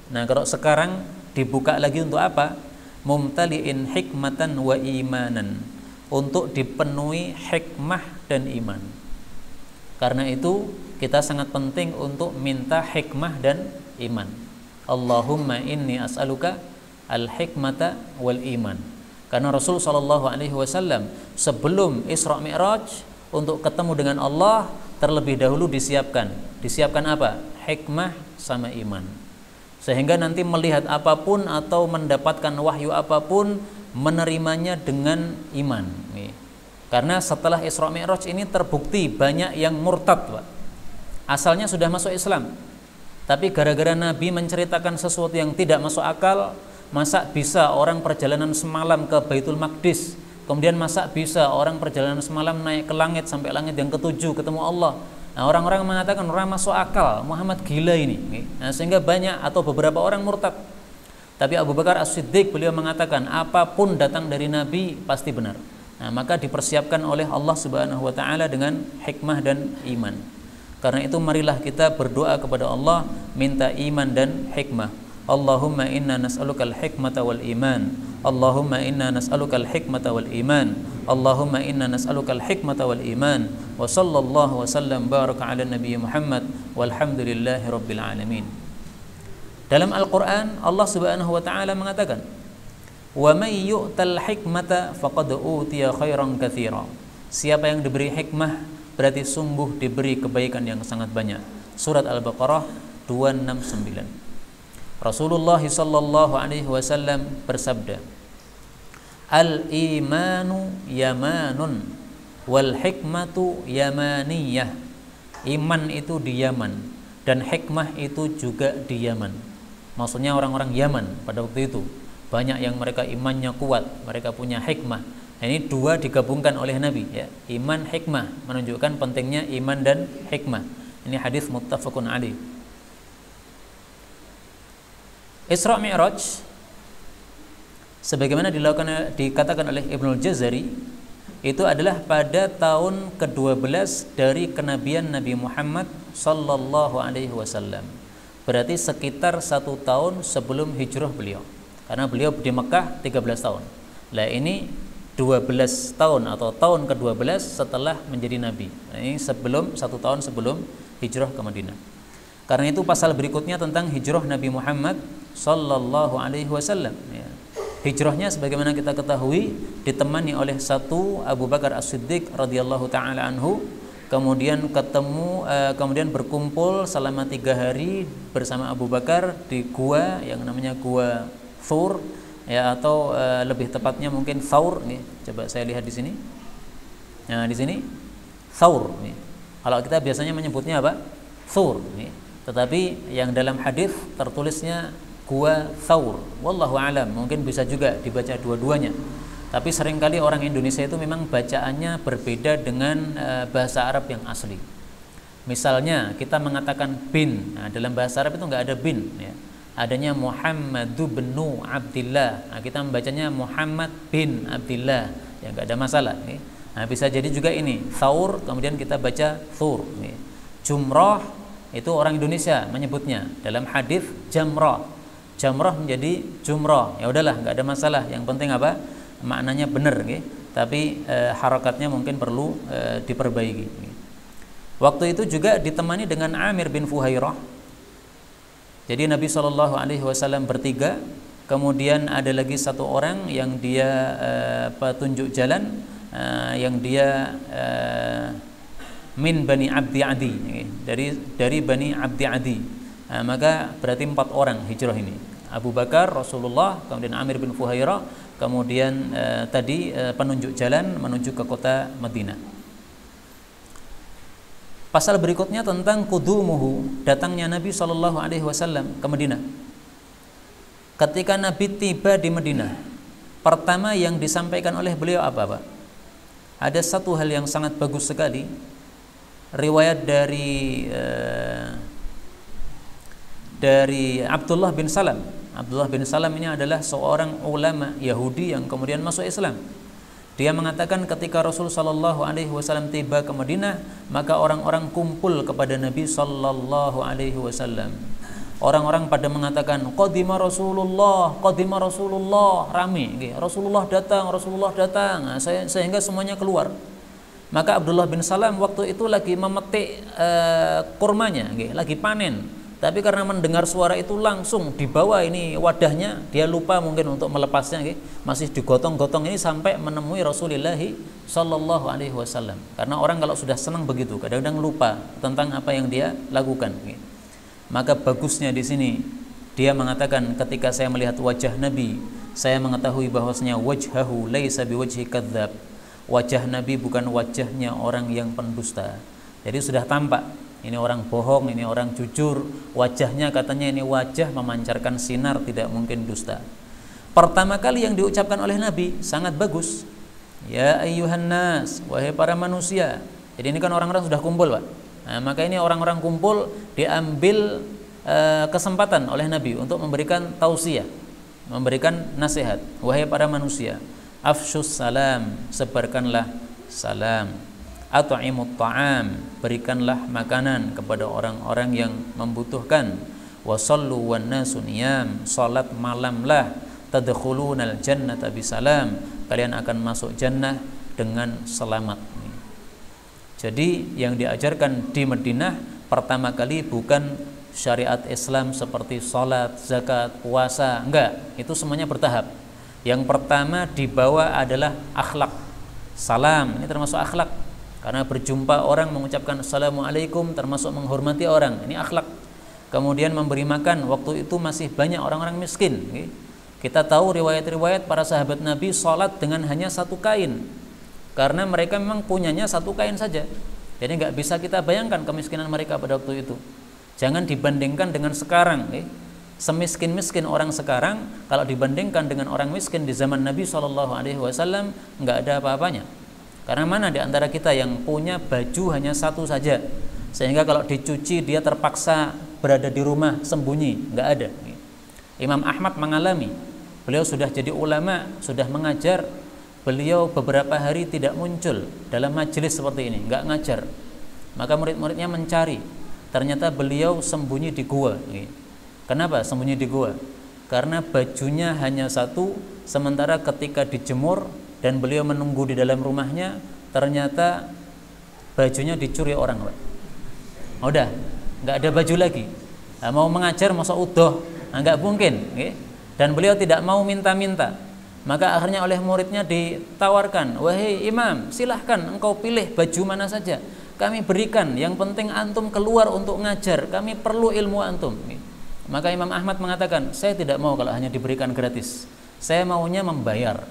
nah kalau sekarang dibuka lagi untuk apa? Mumtali'in hikmatan wa imanan, untuk dipenuhi hikmah dan iman. Karena itu kita sangat penting untuk minta hikmah dan iman. Allahumma inni as'aluka al-hikmata wal iman. Karena Rasul sallallahu alaihi wasallam sebelum Isra Mi'raj untuk ketemu dengan Allah terlebih dahulu disiapkan apa? Hikmah sama iman. Sehingga nanti melihat apapun atau mendapatkan wahyu apapun menerimanya dengan iman. Karena setelah Isra Mi'raj ini terbukti banyak yang murtad, Pak. Asalnya sudah masuk Islam, tapi gara-gara Nabi menceritakan sesuatu yang tidak masuk akal, masa bisa orang perjalanan semalam ke Baitul Maqdis, kemudian masa bisa orang perjalanan semalam naik ke langit sampai langit yang ke-7 ketemu Allah. Nah, orang-orang mengatakan orang masuk akal, Muhammad gila ini. Nah, sehingga banyak atau beberapa orang murtad. Tapi Abu Bakar As-Siddiq beliau mengatakan apapun datang dari Nabi pasti benar. Nah, maka dipersiapkan oleh Allah Subhanahu wa taala dengan hikmah dan iman. Karena itu marilah kita berdoa kepada Allah minta iman dan hikmah. Allahumma inna nas'alukal hikmata wal iman. Allahumma inna nas'alukal hikmata wal iman. Allahumma inna nas'alukal hikmata wal iman. Wa sallallahu wa sallam baraka ala nabiy Muhammad walhamdulillahi rabbil alamin. Dalam Al-Qur'an Allah Subhanahu wa taala mengatakan, "Wa may yu'tal hikmata faqad utiya khairan katsira." Siapa yang diberi hikmah berarti sungguh diberi kebaikan yang sangat banyak. Surat Al-Baqarah 269. Rasulullah sallallahu alaihi wasallam bersabda, Al-imanu yamanun wal hikmatu yamaniyah. Iman itu di Yaman dan hikmah itu juga di Yaman. Maksudnya orang-orang Yaman pada waktu itu banyak yang mereka imannya kuat, mereka punya hikmah. Nah, ini dua digabungkan oleh Nabi ya. Iman, hikmah, menunjukkan pentingnya iman dan hikmah. Ini hadis muttafaqun alaih. Isra Mi'raj sebagaimana dikatakan oleh Ibnul Jazari, itu adalah pada tahun ke-12 dari kenabian Nabi Muhammad sallallahu alaihi wasallam. Berarti sekitar 1 tahun sebelum hijrah beliau. Karena beliau di Mekah 13 tahun. Lah ini 12 tahun atau tahun ke-12 setelah menjadi nabi. Nah, ini 1 tahun sebelum hijrah ke Madinah. Karena itu pasal berikutnya tentang hijrah Nabi Muhammad sallallahu alaihi wasallam ya. Hijrahnya sebagaimana kita ketahui ditemani oleh satu Abu Bakar As-Siddiq radhiyallahu taala anhu, kemudian kemudian berkumpul selama 3 hari bersama Abu Bakar di gua yang namanya Gua Thur ya, atau lebih tepatnya mungkin Thaur nih. Coba saya lihat di sini. Nah, di sini Thaur nih. Kalau kita biasanya menyebutnya apa? Thur nih. Tetapi yang dalam hadis tertulisnya Gua Thaur. Wallahu alam, mungkin bisa juga dibaca dua-duanya. Tapi seringkali orang Indonesia itu memang bacaannya berbeda dengan bahasa Arab yang asli. Misalnya kita mengatakan bin, nah, dalam bahasa Arab itu nggak ada bin ya. Adanya Muhammadu bin Abdillah. Nah, kita membacanya Muhammad bin Abdillah. Ya nggak ada masalah nih. Nah, bisa jadi juga ini Thaur, kemudian kita baca Thur nih. Jumrah itu orang Indonesia menyebutnya, dalam hadis jamrah. Jamrah menjadi jumrah. Ya udahlah, nggak ada masalah. Yang penting apa? Maknanya benar, gitu. Tapi harakatnya mungkin perlu diperbaiki. Waktu itu juga ditemani dengan Amir bin Fuhairah. Jadi Nabi Shallallahu Alaihi Wasallam bertiga. Kemudian ada lagi satu orang yang dia petunjuk jalan, yang dia min Bani Abdi Adi, dari Bani Abdi Adi. Maka berarti 4 orang hijrah ini. Abu Bakar, Rasulullah, kemudian Amir bin Fuhairah, kemudian tadi penunjuk jalan menuju ke kota Madinah. Pasal berikutnya tentang qudumuhu, datangnya Nabi Shallallahu Alaihi Wasallam ke Madinah. Ketika Nabi tiba di Madinah, pertama yang disampaikan oleh beliau apa, Pak? Ada satu hal yang sangat bagus sekali. Riwayat dari Abdullah bin Salam. Abdullah bin Salam ini adalah seorang ulama Yahudi yang kemudian masuk Islam. Dia mengatakan ketika Rasul sallallahu alaihi wasallam tiba ke Madinah, maka orang-orang kumpul kepada Nabi sallallahu alaihi wasallam. Orang-orang pada mengatakan qadima Rasulullah, rame, Rasulullah datang. Nah, sehingga semuanya keluar. Maka Abdullah bin Salam waktu itu lagi memetik kurmanya, lagi panen. Tapi karena mendengar suara itu langsung dibawa ini wadahnya, dia lupa mungkin untuk melepasnya, masih digotong-gotong ini sampai menemui Rasulullah Sallallahu Alaihi Wasallam. Karena orang kalau sudah senang begitu, kadang-kadang lupa tentang apa yang dia lakukan. Maka bagusnya di sini dia mengatakan ketika saya melihat wajah Nabi, saya mengetahui bahwasanya wajhahu laisa biwajhi kadzdzab. Wajah Nabi bukan wajahnya orang yang pendusta. Jadi sudah tampak. Ini orang bohong, ini orang jujur. Wajahnya katanya ini wajah memancarkan sinar, tidak mungkin dusta. Pertama kali yang diucapkan oleh Nabi sangat bagus. Ya ayyuhan nas, wahai para manusia. Jadi ini kan orang-orang sudah kumpul, Pak. Nah, maka ini orang-orang kumpul diambil kesempatan oleh Nabi untuk memberikan tausiah, memberikan nasihat. Wahai para manusia, afsyus salam, sebarkanlah salam. At'imut ta'am, berikanlah makanan kepada orang-orang yang membutuhkan. Wasallu wan nasu niyam, salat malamlah. Tadkhulunal jannata bisalam, kalian akan masuk jannah dengan selamat. Jadi yang diajarkan di Madinah pertama kali bukan syariat Islam seperti salat, zakat, puasa, enggak, itu semuanya bertahap. Yang pertama dibawa adalah akhlak. Salam, ini termasuk akhlak. Karena berjumpa orang mengucapkan assalamualaikum termasuk menghormati orang, ini akhlak. Kemudian memberi makan, waktu itu masih banyak orang-orang miskin. Kita tahu riwayat-riwayat para sahabat Nabi sholat dengan hanya satu kain, karena mereka memang punyanya satu kain saja. Jadi nggak bisa kita bayangkan kemiskinan mereka pada waktu itu. Jangan dibandingkan dengan sekarang. Semiskin-miskin orang sekarang, kalau dibandingkan dengan orang miskin di zaman Nabi SAW, nggak ada apa-apanya. Karena mana di antara kita yang punya baju hanya satu saja, sehingga kalau dicuci dia terpaksa berada di rumah sembunyi? Nggak ada. Imam Ahmad mengalami, beliau sudah jadi ulama, sudah mengajar, beliau beberapa hari tidak muncul dalam majelis seperti ini, nggak ngajar. Maka murid-muridnya mencari, ternyata beliau sembunyi di gua. Kenapa sembunyi di gua? Karena bajunya hanya satu, sementara ketika dijemur dan beliau menunggu di dalam rumahnya, ternyata bajunya dicuri orang, Pak. Udah, nggak ada baju lagi. Mau mengajar masa udoh, nggak mungkin. Dan beliau tidak mau minta-minta. Maka akhirnya oleh muridnya ditawarkan, wahai imam, silahkan engkau pilih baju mana saja, kami berikan, yang penting antum keluar untuk ngajar, kami perlu ilmu antum. Maka Imam Ahmad mengatakan, saya tidak mau kalau hanya diberikan gratis, saya maunya membayar.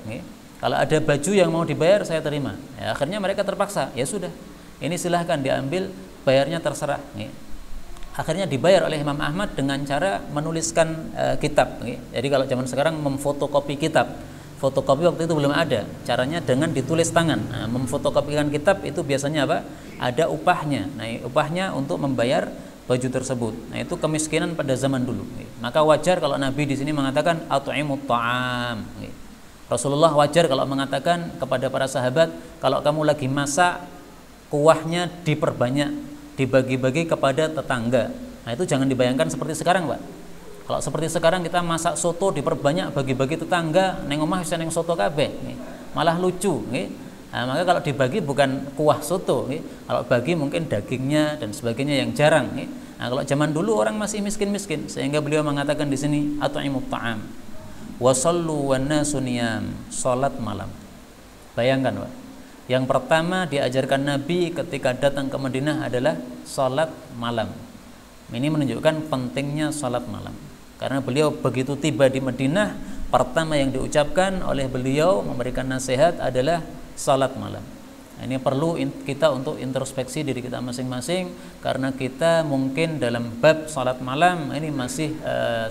Kalau ada baju yang mau dibayar, saya terima. Ya, akhirnya mereka terpaksa, ya sudah, ini silahkan diambil, bayarnya terserah. Akhirnya dibayar oleh Imam Ahmad dengan cara menuliskan kitab. Jadi kalau zaman sekarang memfotokopi kitab, fotokopi waktu itu belum ada. Caranya dengan ditulis tangan. Nah, memfotokopikan kitab itu biasanya apa? Ada upahnya. Nah, upahnya untuk membayar baju tersebut. Nah, itu kemiskinan pada zaman dulu. Maka wajar kalau Nabi di sini mengatakan at'imut ta'am. Rasulullah wajar kalau mengatakan kepada para sahabat, kalau kamu lagi masak, kuahnya diperbanyak, dibagi-bagi kepada tetangga. Nah, itu jangan dibayangkan seperti sekarang, Pak. Kalau seperti sekarang kita masak soto diperbanyak, bagi-bagi tetangga, neng omah bisa neng soto kabeh, malah lucu. Nah, maka kalau dibagi bukan kuah soto, kalau bagi mungkin dagingnya dan sebagainya yang jarang. Nah, kalau zaman dulu orang masih miskin-miskin, sehingga beliau mengatakan di sini at'imut ta'am wa shallu wan nasu niyam, salat malam. Bayangkan, Pak. Yang pertama diajarkan Nabi ketika datang ke Madinah adalah salat malam. Ini menunjukkan pentingnya salat malam. Karena beliau begitu tiba di Madinah, pertama yang diucapkan oleh beliau memberikan nasihat adalah salat malam. Ini perlu kita untuk introspeksi diri kita masing-masing, karena kita mungkin dalam bab salat malam ini masih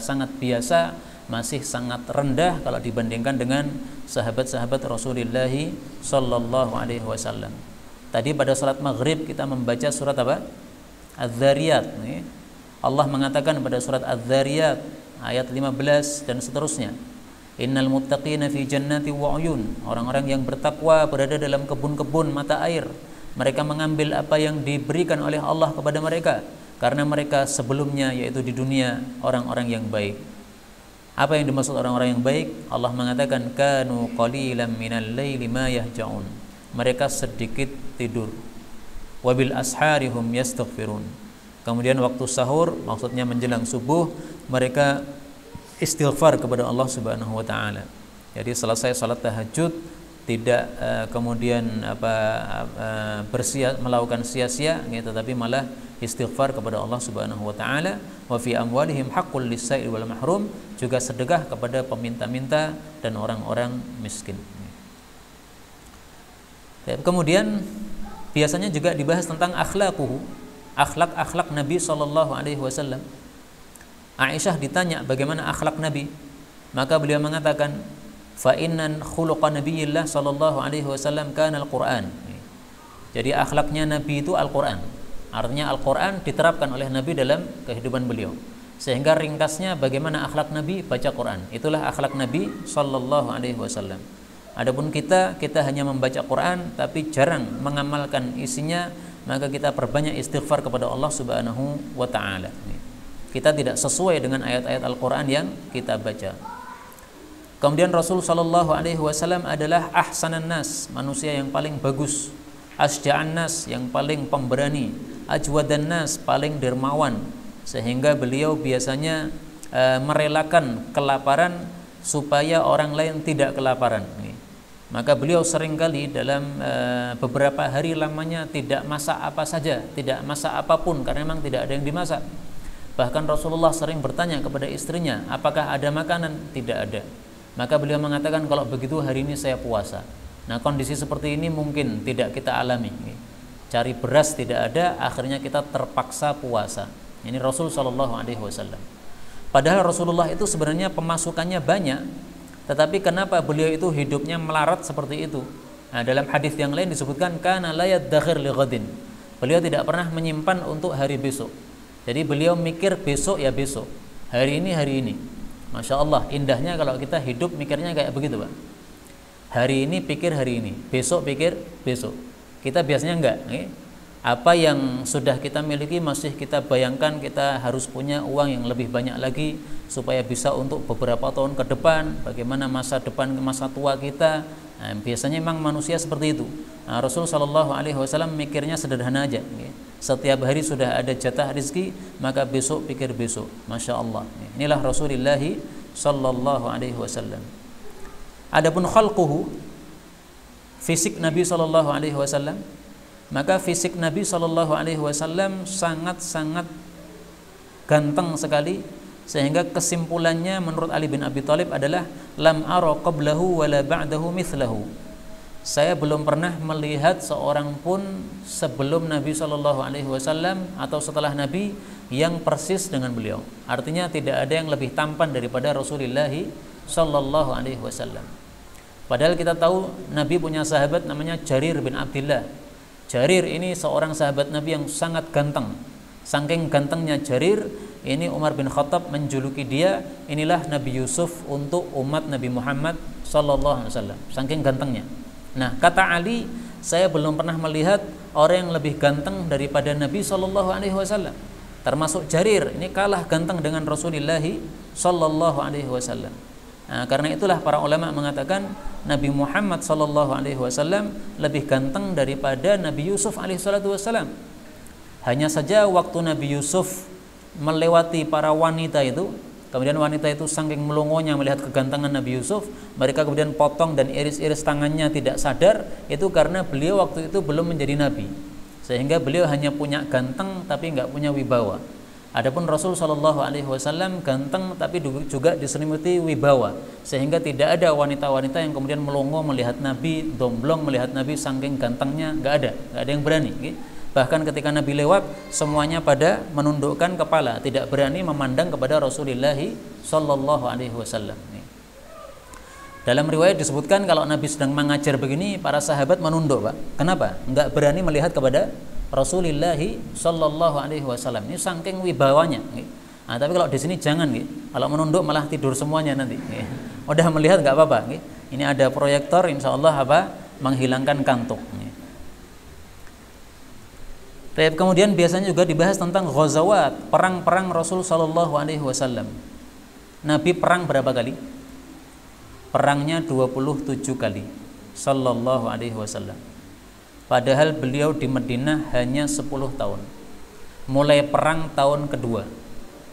sangat biasa, masih sangat rendah kalau dibandingkan dengan sahabat-sahabat Rasulullah sallallahu alaihi wasallam. Tadi pada salat maghrib kita membaca surat apa? Az-Zariyat. Allah mengatakan pada surat Az-Zariyat ayat 15 dan seterusnya, innal muttaqina fi jannati wa uyun, orang-orang yang bertakwa berada dalam kebun-kebun mata air, mereka mengambil apa yang diberikan oleh Allah kepada mereka karena mereka sebelumnya, yaitu di dunia, orang-orang yang baik. Apa yang dimaksud orang-orang yang baik? Allah mengatakan kanu qalilan minal laili ma yahja'un, mereka sedikit tidur, wabil asharihum yastaghfirun, kemudian waktu sahur, maksudnya menjelang subuh, mereka istighfar kepada Allah Subhanahu wa taala. Jadi selesai salat tahajud tidak kemudian melakukan sia-sia, tetapi malah istighfar kepada Allah Subhanahu wa taala. Wa fi amwalihim haqqul lis-sa'il wal mahrum, juga sedekah kepada peminta-minta dan orang-orang miskin. Kemudian biasanya juga dibahas tentang akhlaquhu, akhlak Nabi sallallahu alaihi wasallam. Aisyah ditanya bagaimana akhlak Nabi, maka beliau mengatakan fa innan khuluqa nabiyillah sallallahu alaihi wasallam kana al-Qur'an. Jadi akhlaknya Nabi itu Al-Qur'an. Artinya Al-Qur'an diterapkan oleh Nabi dalam kehidupan beliau. Sehingga ringkasnya bagaimana akhlak Nabi, baca Quran. Itulah akhlak Nabi sallallahu alaihi wasallam. Adapun kita hanya membaca Quran tapi jarang mengamalkan isinya, maka kita perbanyak istighfar kepada Allah Subhanahu wa taala. Kita tidak sesuai dengan ayat-ayat Al-Quran yang kita baca. Kemudian Rasul sallallahu alaihi wasallam adalah ahsanan nas, manusia yang paling bagus, asja'an nas, yang paling pemberani, ajwadan nas, paling dermawan, sehingga beliau biasanya merelakan kelaparan supaya orang lain tidak kelaparan. Maka beliau seringkali dalam beberapa hari lamanya tidak masak apa saja, tidak masak apapun, karena memang tidak ada yang dimasak. Bahkan Rasulullah sering bertanya kepada istrinya, apakah ada makanan? Tidak ada. Maka beliau mengatakan, kalau begitu hari ini saya puasa. Nah, kondisi seperti ini mungkin tidak kita alami. Cari beras tidak ada, akhirnya kita terpaksa puasa. Ini Rasul Shallallahu Alaihi Wasallam. Padahal Rasulullah itu sebenarnya pemasukannya banyak, tetapi kenapa beliau itu hidupnya melarat seperti itu? Nah, dalam hadis yang lain disebutkan, kana la yaddakhir li ghadin. Beliau tidak pernah menyimpan untuk hari besok. Jadi beliau mikir besok ya besok, hari ini hari ini. Masya Allah, indahnya kalau kita hidup mikirnya kayak begitu, Pak. Hari ini pikir hari ini, besok pikir besok. Kita biasanya enggak, apa yang sudah kita miliki masih kita bayangkan kita harus punya uang yang lebih banyak lagi supaya bisa untuk beberapa tahun ke depan, bagaimana masa depan, masa tua kita. Nah, biasanya memang manusia seperti itu. Nah, Rasul Shallallahu Alaihi Wasallam mikirnya sederhana aja. Setiap hari sudah ada jatah rezeki, maka besok pikir besok. Masya Allah. Inilah Rasulullah Shallallahu Alaihi Wasallam. Adapun khalquhu, fisik Nabi Shallallahu Alaihi Wasallam, maka fisik Nabi Shallallahu Alaihi Wasallam sangat-sangat ganteng sekali, sehingga kesimpulannya menurut Ali bin Abi Thalib adalah lam ara qablahu wala ba'dahu mithlahu. Saya belum pernah melihat seorang pun sebelum Nabi Shallallahu Alaihi Wasallam atau setelah Nabi yang persis dengan beliau. Artinya tidak ada yang lebih tampan daripada Rasulullah Shallallahu Alaihi Wasallam. Padahal kita tahu Nabi punya sahabat namanya Jarir bin Abdullah. Jarir ini seorang sahabat Nabi yang sangat ganteng. Saking gantengnya Jarir, ini Umar bin Khattab menjuluki dia, inilah Nabi Yusuf untuk umat Nabi Muhammad Sallallahu Alaihi Wasallam. Saking gantengnya. Nah, kata Ali, saya belum pernah melihat orang yang lebih ganteng daripada Nabi Sallallahu Alaihi Wasallam. Termasuk Jarir, ini kalah ganteng dengan Rasulullah Sallallahu Alaihi Wasallam. Nah, karena itulah para ulama mengatakan Nabi Muhammad Sallallahu Alaihi Wasallam lebih ganteng daripada Nabi Yusuf Alaihi Wasallam. Hanya saja waktu Nabi Yusuf melewati para wanita itu, kemudian wanita itu saking melongonya melihat kegantengan Nabi Yusuf, mereka kemudian potong dan iris-iris tangannya tidak sadar. Itu karena beliau waktu itu belum menjadi Nabi, sehingga beliau hanya punya ganteng tapi nggak punya wibawa. Adapun Rasul Shallallahu Alaihi Wasallam ganteng tapi juga diselimuti wibawa, sehingga tidak ada wanita-wanita yang kemudian melongo melihat Nabi, domblong melihat Nabi saking gantengnya, nggak ada yang berani. Bahkan ketika Nabi lewat, semuanya pada menundukkan kepala, tidak berani memandang kepada Rasulullah Shallallahu Alaihi Wasallam. Dalam riwayat disebutkan kalau Nabi sedang mengajar begini, para sahabat menunduk, Pak. Kenapa? Enggak berani melihat kepada Rasulullah Shallallahu Alaihi Wasallam. Ini saking wibawanya. Nah, tapi kalau di sini jangan, kalau menunduk malah tidur semuanya nanti. Udah melihat nggak apa-apa. Ini ada proyektor, insya Allah menghilangkan kantuk. Kemudian biasanya juga dibahas tentang ghazawat, perang-perang Rasul Shallallahu Alaihi Wasallam. Nabi perang berapa kali? Perangnya 27 kali Shallallahu Alaihi Wasallam. Padahal beliau di Madinah hanya 10 tahun. Mulai perang tahun kedua,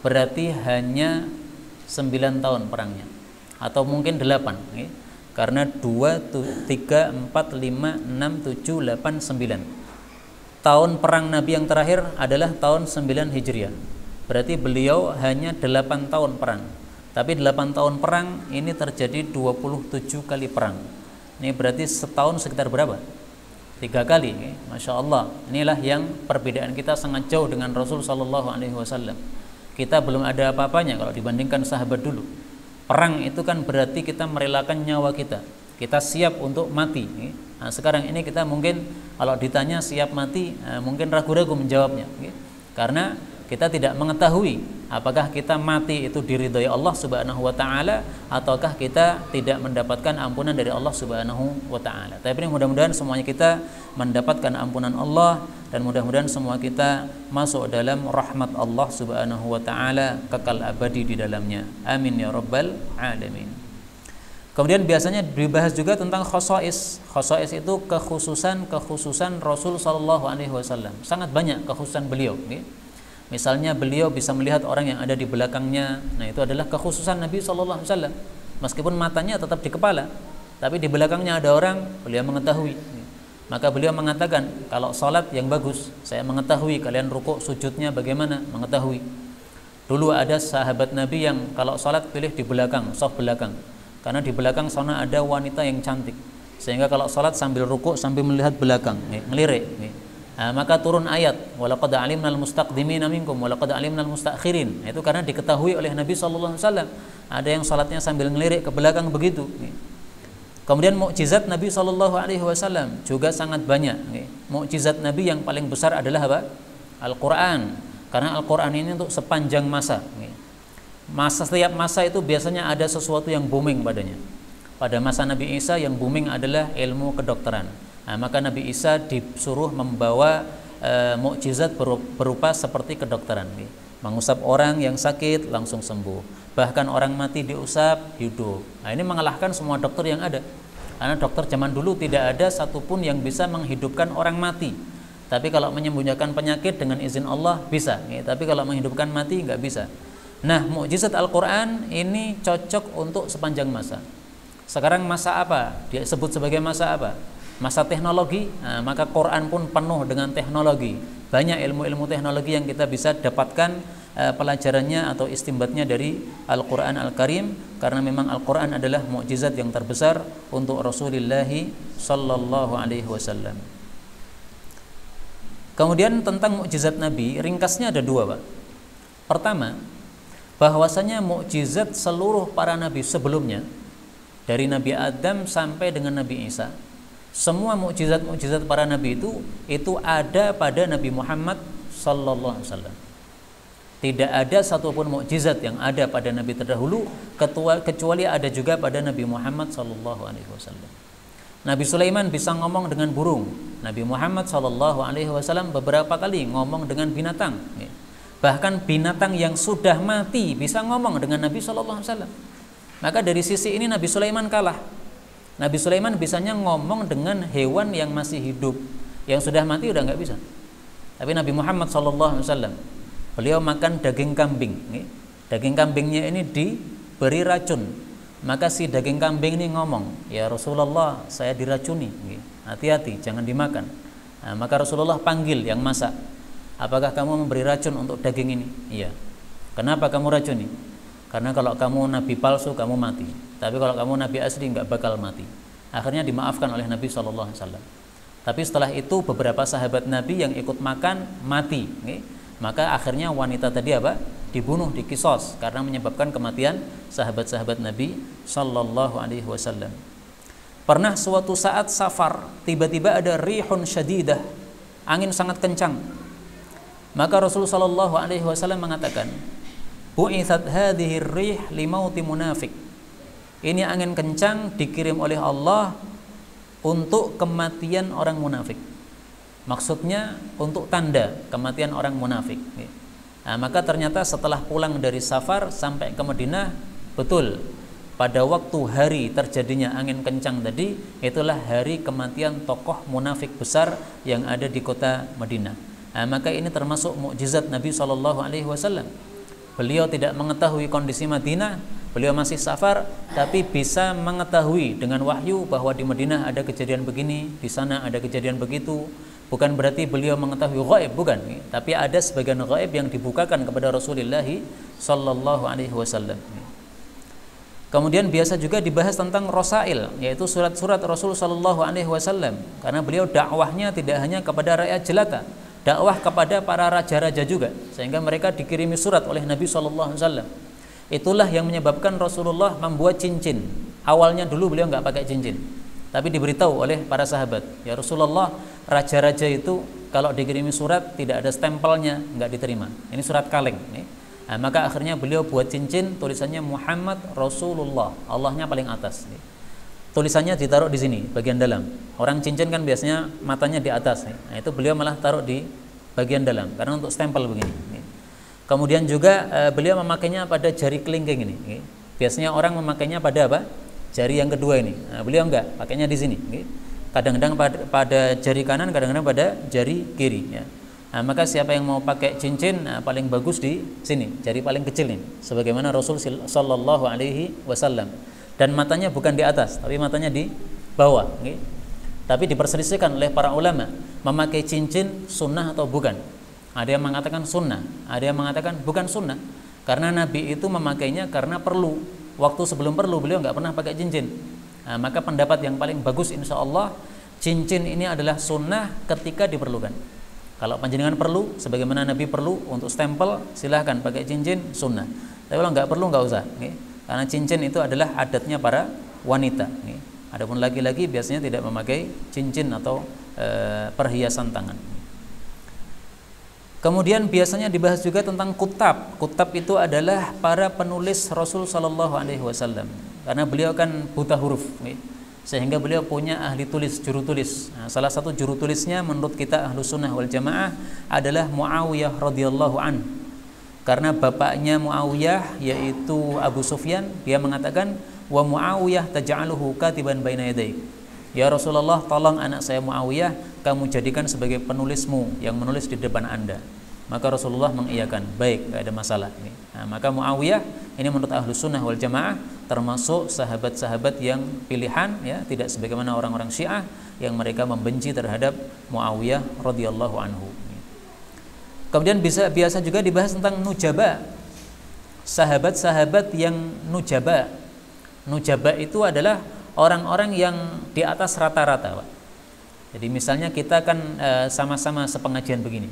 berarti hanya 9 tahun perangnya, atau mungkin 8, karena 2, 3, 4, 5, 6, 7, 8, 9. Tahun perang Nabi yang terakhir adalah tahun 9 Hijriah. Berarti beliau hanya 8 tahun perang. Tapi 8 tahun perang ini terjadi 27 kali perang. Ini berarti setahun sekitar berapa? 3 kali. Masya Allah. Inilah yang perbedaan kita sangat jauh dengan Rasul Sallallahu Alaihi Wasallam. Kita belum ada apa-apanya kalau dibandingkan sahabat dulu. Perang itu kan berarti kita merelakan nyawa kita. Kita siap untuk mati. Nah, sekarang ini kita mungkin kalau ditanya siap mati, mungkin ragu-ragu menjawabnya, karena kita tidak mengetahui apakah kita mati itu diridhoi Allah Subhanahu wa taala ataukah kita tidak mendapatkan ampunan dari Allah Subhanahu wa taala. Tapi mudah-mudahan semuanya kita mendapatkan ampunan Allah, dan mudah-mudahan semua kita masuk dalam rahmat Allah Subhanahu wa taala, kekal abadi di dalamnya. Amin ya rabbal alamin. Kemudian biasanya dibahas juga tentang khosais. Khosais itu kekhususan Rasul Sallallahu Alaihi Wasallam. Sangat banyak kekhususan beliau. Misalnya beliau bisa melihat orang yang ada di belakangnya. Nah, itu adalah kekhususan Nabi Sallallahu Alaihi Wasallam. Meskipun matanya tetap di kepala, tapi di belakangnya ada orang, beliau mengetahui. Maka beliau mengatakan, kalau sholat yang bagus, saya mengetahui kalian rukuk sujudnya bagaimana, mengetahui. Dulu ada sahabat Nabi yang kalau sholat pilih di belakang, saf belakang. Karena di belakang sana ada wanita yang cantik, sehingga kalau sholat sambil rukuk sambil melihat belakang, ngelirik. Maka turun ayat, walaqad alimnal mustaqdimina minkum walaqad alimnal mustakhirin. Itu karena diketahui oleh Nabi sallallahu alaihi wasallam ada yang sholatnya sambil ngelirik ke belakang begitu. Kemudian mukjizat Nabi sallallahu alaihi wasallam juga sangat banyak. Mukjizat Nabi yang paling besar adalah apa? Al-Qur'an. Karena Al-Qur'an ini untuk sepanjang masa. Setiap masa itu biasanya ada sesuatu yang booming padanya. Pada masa Nabi Isa yang booming adalah ilmu kedokteran. Maka Nabi Isa disuruh membawa mukjizat berupa seperti kedokteran. Mengusap orang yang sakit langsung sembuh. Bahkan orang mati diusap hidup. Ini mengalahkan semua dokter yang ada. Karena dokter zaman dulu tidak ada satupun yang bisa menghidupkan orang mati. Tapi kalau menyembuhkan penyakit dengan izin Allah bisa. Tapi kalau menghidupkan mati nggak bisa. Nah, mukjizat Al-Quran ini cocok untuk sepanjang masa. Sekarang masa apa? Dia sebut sebagai masa apa? Masa teknologi. Maka Quran pun penuh dengan teknologi. Banyak ilmu-ilmu teknologi yang kita bisa dapatkan pelajarannya atau istimbatnya dari Al-Quran Al-Karim. Karena memang Al-Quran adalah mukjizat yang terbesar untuk Rasulullah sallallahu alaihi wasallam. Kemudian tentang mukjizat Nabi, ringkasnya ada dua, Pak. Pertama, bahwasanya mukjizat seluruh para nabi sebelumnya, dari Nabi Adam sampai dengan Nabi Isa, semua mukjizat-mukjizat para nabi itu ada pada Nabi Muhammad sallallahu alaihi wasallam. Tidak ada satupun mukjizat yang ada pada nabi terdahulu kecuali ada juga pada Nabi Muhammad sallallahu alaihi wasallam. Nabi Sulaiman bisa ngomong dengan burung. Nabi Muhammad sallallahu alaihi wasallam beberapa kali ngomong dengan binatang. Bahkan binatang yang sudah mati bisa ngomong dengan Nabi sallallahu alaihi wasallam. Maka dari sisi ini Nabi Sulaiman kalah. Nabi Sulaiman bisanya ngomong dengan hewan yang masih hidup, yang sudah mati udah nggak bisa. Tapi Nabi Muhammad sallallahu alaihi wasallam, beliau makan daging kambing. Daging kambingnya ini diberi racun. Maka si daging kambing ini ngomong, "Ya Rasulullah, saya diracuni. Hati-hati, jangan dimakan." Maka Rasulullah panggil yang masak. "Apakah kamu memberi racun untuk daging ini?" "Iya." "Kenapa kamu racuni?" "Karena kalau kamu nabi palsu kamu mati. Tapi kalau kamu nabi asli nggak bakal mati." Akhirnya dimaafkan oleh Nabi SAW. Tapi setelah itu beberapa sahabat Nabi yang ikut makan mati. Maka akhirnya wanita tadi apa? Dibunuh, dikisos karena menyebabkan kematian sahabat-sahabat Nabi Sallallahu Alaihi Wasallam. Pernah suatu saat safar, tiba-tiba ada rihun syadidah, angin sangat kencang. Maka Rasulullah Sallallahu Alaihi Wasallam mengatakan, "Bu'itsat hadhihi rih limauti munafik." Ini angin kencang dikirim oleh Allah untuk kematian orang munafik. Maksudnya untuk tanda kematian orang munafik. Maka ternyata setelah pulang dari safar sampai ke Madinah, betul pada waktu hari terjadinya angin kencang tadi, itulah hari kematian tokoh munafik besar yang ada di kota Madinah. Maka ini termasuk mukjizat Nabi SAW. Beliau tidak mengetahui kondisi Madinah, beliau masih safar, tapi bisa mengetahui dengan wahyu bahwa di Madinah ada kejadian begini, di sana ada kejadian begitu. Bukan berarti beliau mengetahui ghaib, bukan. Tapi ada sebagian ghaib yang dibukakan kepada Rasulullah sallallahu alaihi wasallam. Kemudian biasa juga dibahas tentang Rasail, yaitu surat-surat Rasul sallallahu alaihi wasallam, karena beliau dakwahnya tidak hanya kepada rakyat jelata, dakwah kepada para raja-raja juga, sehingga mereka dikirimi surat oleh Nabi sallallahu alaihi wasallam. Itulah yang menyebabkan Rasulullah membuat cincin. Awalnya dulu beliau nggak pakai cincin, tapi diberitahu oleh para sahabat, "Ya Rasulullah, raja-raja itu kalau dikirimi surat tidak ada stempelnya, nggak diterima. Ini surat kaleng." Maka akhirnya beliau buat cincin, tulisannya Muhammad Rasulullah, Allahnya paling atas. Tulisannya ditaruh di sini, bagian dalam. Orang cincin kan biasanya matanya di atas. Itu beliau malah taruh di bagian dalam, karena untuk stempel begini. Kemudian juga beliau memakainya pada jari kelingking ini. Biasanya orang memakainya pada apa? Jari yang kedua ini. Beliau enggak, pakainya di sini. Kadang-kadang pada jari kanan, kadang-kadang pada jari kiri. Maka siapa yang mau pakai cincin, paling bagus di sini, jari paling kecil ini, sebagaimana Rasul sallallahu alaihi wasallam. Dan matanya bukan di atas, tapi matanya di bawah. Tapi diperselisihkan oleh para ulama, memakai cincin sunnah atau bukan. Ada yang mengatakan sunnah, ada yang mengatakan bukan sunnah, karena Nabi itu memakainya karena perlu. waktu sebelum perlu beliau nggak pernah pakai cincin. Nah, maka pendapat yang paling bagus insya Allah, cincin ini adalah sunnah ketika diperlukan. Kalau panjenengan perlu, sebagaimana Nabi perlu untuk stempel, silahkan pakai cincin, sunnah. Tapi kalau nggak perlu nggak usah, karena cincin itu adalah adatnya para wanita. Adapun laki-laki biasanya tidak memakai cincin atau perhiasan tangan. Kemudian biasanya dibahas juga tentang kutab. Kutab itu adalah para penulis Rasul Shallallahu Alaihi Wasallam, karena beliau kan buta huruf, sehingga beliau punya ahli tulis, juru tulis. Nah, salah satu juru tulisnya menurut kita Ahlus Sunnah wal Jamaah adalah Muawiyah radhiyallahu an. Karena bapaknya Muawiyah yaitu Abu Sufyan, dia mengatakan, wa Muawiyah taj'aluhu katiban baina yadayk. Ya Rasulullah, tolong anak saya Muawiyah kamu jadikan sebagai penulismu yang menulis di depan Anda. Maka Rasulullah mengiyakan, baik, tidak ada masalah. Nah, maka Muawiyah ini menurut Ahlus Sunnah wal Jamaah termasuk sahabat-sahabat yang pilihan, ya, tidak sebagaimana orang-orang Syiah yang mereka membenci terhadap Muawiyah radhiyallahu anhu. Kemudian biasa juga dibahas tentang nujaba, sahabat-sahabat yang nujaba. Nujaba itu adalah orang-orang yang di atas rata-rata, Pak. Jadi misalnya kita kan sama-sama sepengajian begini,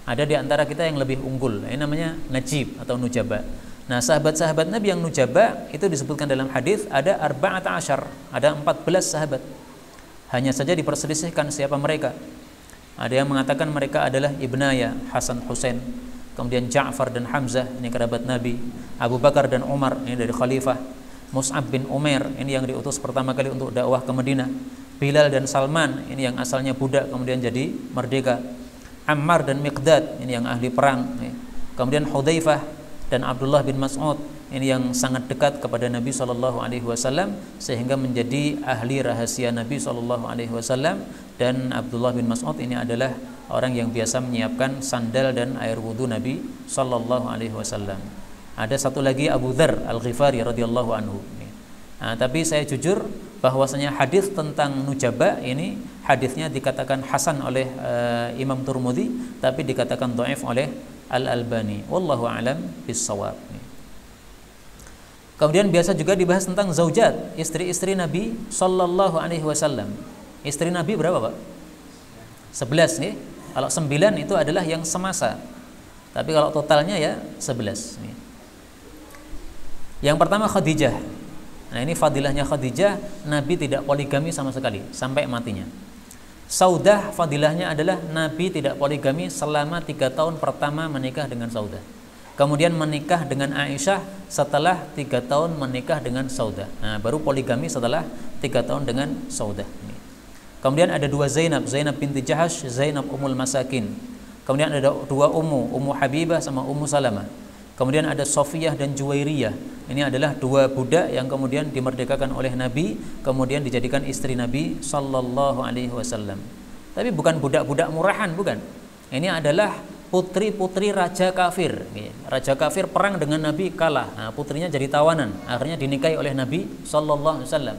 ada di antara kita yang lebih unggul, ini namanya najib atau nujaba. Nah, sahabat-sahabat Nabi yang nujaba itu disebutkan dalam hadis ada 14, ada 14 sahabat. Hanya saja diperselisihkan siapa mereka. Ada yang mengatakan mereka adalah ibnaya Hasan Husain, kemudian Ja'far dan Hamzah, ini kerabat Nabi, Abu Bakar dan Umar, ini dari khalifah, Mus'ab bin Umair, ini yang diutus pertama kali untuk dakwah ke Madinah, Bilal dan Salman, ini yang asalnya budak kemudian jadi merdeka, Ammar dan Miqdad, ini yang ahli perang, kemudian Hudzaifah dan Abdullah bin Mas'ud, ini yang sangat dekat kepada Nabi SAW sehingga menjadi ahli rahasia Nabi SAW. Dan Abdullah bin Mas'ud ini adalah orang yang biasa menyiapkan sandal dan air wudhu Nabi SAW. Ada satu lagi Abu Dzar Al-Ghifari radhiyallahu anhu. Nah, tapi saya jujur bahwasanya hadis tentang nujaba ini hadisnya dikatakan hasan oleh Imam Turmudi, tapi dikatakan dhaif oleh Al-Albani. Wallahu a'lam bis-shawab. Kemudian biasa juga dibahas tentang zaujat, istri-istri Nabi sallallahu alaihi wasallam. Istri Nabi berapa, Pak? 11 nih. Kalau 9 itu adalah yang semasa. Tapi kalau totalnya ya 11 nih. Yang pertama Khadijah. Nah, ini fadilahnya Khadijah, Nabi tidak poligami sama sekali sampai matinya. Saudah, fadilahnya adalah Nabi tidak poligami selama 3 tahun pertama menikah dengan Saudah. Kemudian menikah dengan Aisyah setelah 3 tahun menikah dengan Saudah. Nah, baru poligami setelah 3 tahun dengan Saudah. Kemudian ada 2 Zainab, Zainab binti Jahash, Zainab Ummul Masakin. Kemudian ada 2 Ummu Habibah sama Ummu Salamah. Kemudian ada Sofiyah dan Juwairiyah. Ini adalah 2 budak yang kemudian dimerdekakan oleh Nabi, kemudian dijadikan istri Nabi sallallahu alaihi wasallam. Tapi bukan budak-budak murahan, bukan. Ini adalah putri-putri raja kafir. Raja kafir perang dengan Nabi, kalah. Nah, putrinya jadi tawanan, akhirnya dinikahi oleh Nabi sallallahu alaihi wasallam.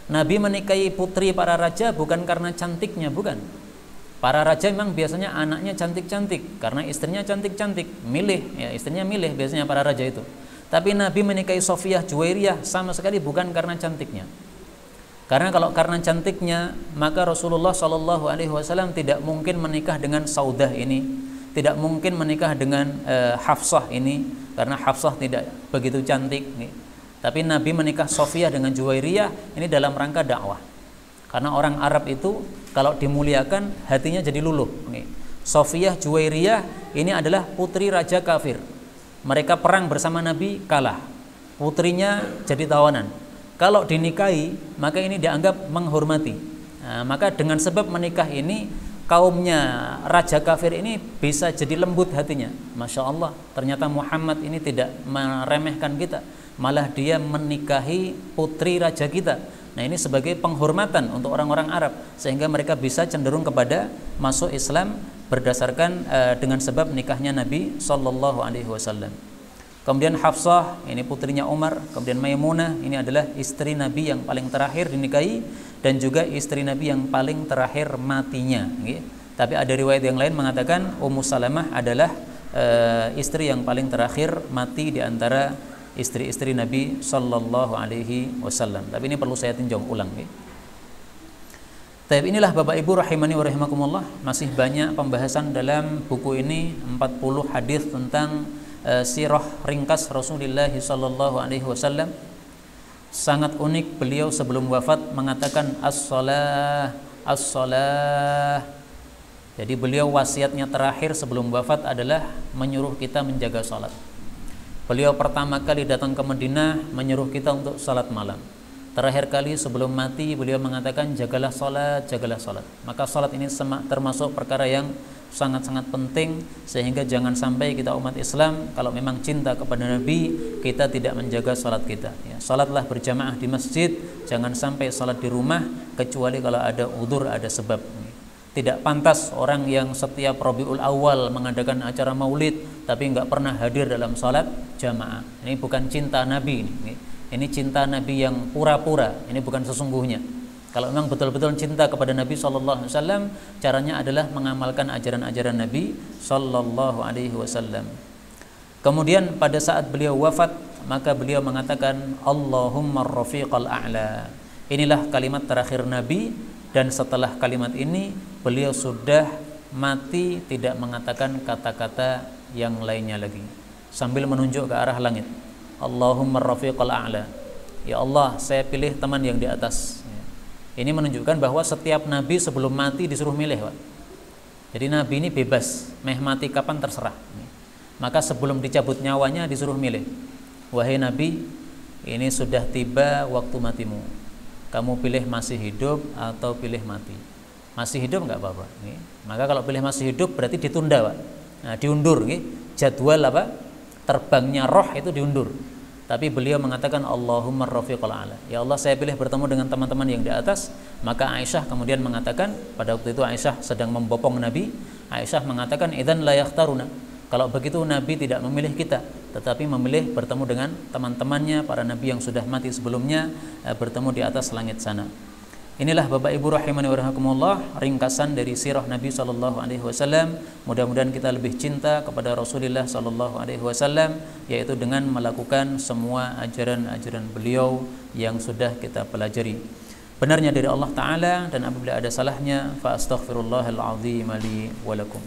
Nabi menikahi putri para raja bukan karena cantiknya, bukan. Para raja memang biasanya anaknya cantik-cantik karena istrinya cantik-cantik, milih ya, istrinya milih biasanya para raja itu. Tapi Nabi menikahi Sofiyah, Juwairiyah sama sekali bukan karena cantiknya. Karena kalau karena cantiknya, maka Rasulullah SAW tidak mungkin menikah dengan Saudah ini, tidak mungkin menikah dengan Hafsah ini, karena Hafsah tidak begitu cantik. Tapi Nabi menikah Sofiyah dengan Juwairiyah ini dalam rangka dakwah. Karena orang Arab itu kalau dimuliakan hatinya jadi luluh. Sofiyah, Juwairiyah ini adalah putri raja kafir. Mereka perang bersama Nabi, kalah. Putrinya jadi tawanan. Kalau dinikahi, maka ini dianggap menghormati. Nah, maka dengan sebab menikah ini, kaumnya raja kafir ini bisa jadi lembut hatinya. Masya Allah, ternyata Muhammad ini tidak meremehkan kita, malah dia menikahi putri raja kita. Nah, ini sebagai penghormatan untuk orang-orang Arab, sehingga mereka bisa cenderung kepada masuk Islam berdasarkan dengan sebab nikahnya Nabi Sallallahu Alaihi Wasallam. Kemudian Hafsah, ini putrinya Umar. Kemudian Maimunah, ini adalah istri Nabi yang paling terakhir dinikahi, dan juga istri Nabi yang paling terakhir matinya. Tapi ada riwayat yang lain mengatakan Ummu Salamah adalah istri yang paling terakhir mati di antara istri-istri Nabi sallallahu alaihi wasallam. Tapi ini perlu saya tinjau ulang ya. Tapi inilah Bapak Ibu rahimani wa rahimakumullah, masih banyak pembahasan dalam buku ini, 40 hadis tentang sirah ringkas Rasulullah sallallahu alaihi wasallam. Sangat unik, beliau sebelum wafat mengatakan as-shalah, as-shalah. Jadi beliau wasiatnya terakhir sebelum wafat adalah menyuruh kita menjaga salat. Beliau pertama kali datang ke Madinah menyuruh kita untuk salat malam. Terakhir kali sebelum mati beliau mengatakan jagalah salat, jagalah salat. Maka salat ini termasuk perkara yang sangat-sangat penting, sehingga jangan sampai kita umat Islam kalau memang cinta kepada Nabi kita tidak menjaga salat kita ya. Salatlah berjamaah di masjid, jangan sampai salat di rumah kecuali kalau ada udzur, ada sebab. Tidak pantas orang yang setiap Rabiul Awal mengadakan acara maulid tapi nggak pernah hadir dalam salat jamaah. Ini bukan cinta Nabi ini. Ini cinta Nabi yang pura-pura, ini bukan sesungguhnya. Kalau memang betul-betul cinta kepada Nabi sallallahu alaihi wasallam, caranya adalah mengamalkan ajaran-ajaran Nabi sallallahu alaihi wasallam. Kemudian pada saat beliau wafat, maka beliau mengatakan Allahumma rafiqal a'la. Inilah kalimat terakhir Nabi, dan setelah kalimat ini beliau sudah mati tidak mengatakan kata-kata yang lainnya lagi, sambil menunjuk ke arah langit. Allahumma rafiqal a'la. Ya Allah, saya pilih teman yang di atas. Ini menunjukkan bahwa setiap nabi sebelum mati disuruh milih, Pak. Jadi nabi ini bebas, meh mati kapan terserah. Maka sebelum dicabut nyawanya disuruh milih. Wahai nabi, ini sudah tiba waktu matimu. Kamu pilih masih hidup atau pilih mati. Masih hidup nggak apa-apa. Maka kalau pilih masih hidup berarti ditunda, Pak. Nah, diundur, jadwal apa? Terbangnya roh itu diundur. Tapi beliau mengatakan Allahumma rafiqal a'la. Ya Allah, saya pilih bertemu dengan teman-teman yang di atas. Maka Aisyah kemudian mengatakan, pada waktu itu Aisyah sedang membopong Nabi. Aisyah mengatakan idzan la yakhtaruna. Kalau begitu Nabi tidak memilih kita, tetapi memilih bertemu dengan teman-temannya, para nabi yang sudah mati sebelumnya, bertemu di atas langit sana. Inilah Bapak Ibu rahimani wa rahimakumullah, ringkasan dari sirah Nabi sallallahu alaihi wasallam. Mudah-mudahan kita lebih cinta kepada Rasulullah sallallahu alaihi wasallam, yaitu dengan melakukan semua ajaran-ajaran beliau yang sudah kita pelajari. Benarnya dari Allah Ta'ala, dan apabila ada salahnya fa astaghfirullahal azim li wa lakum.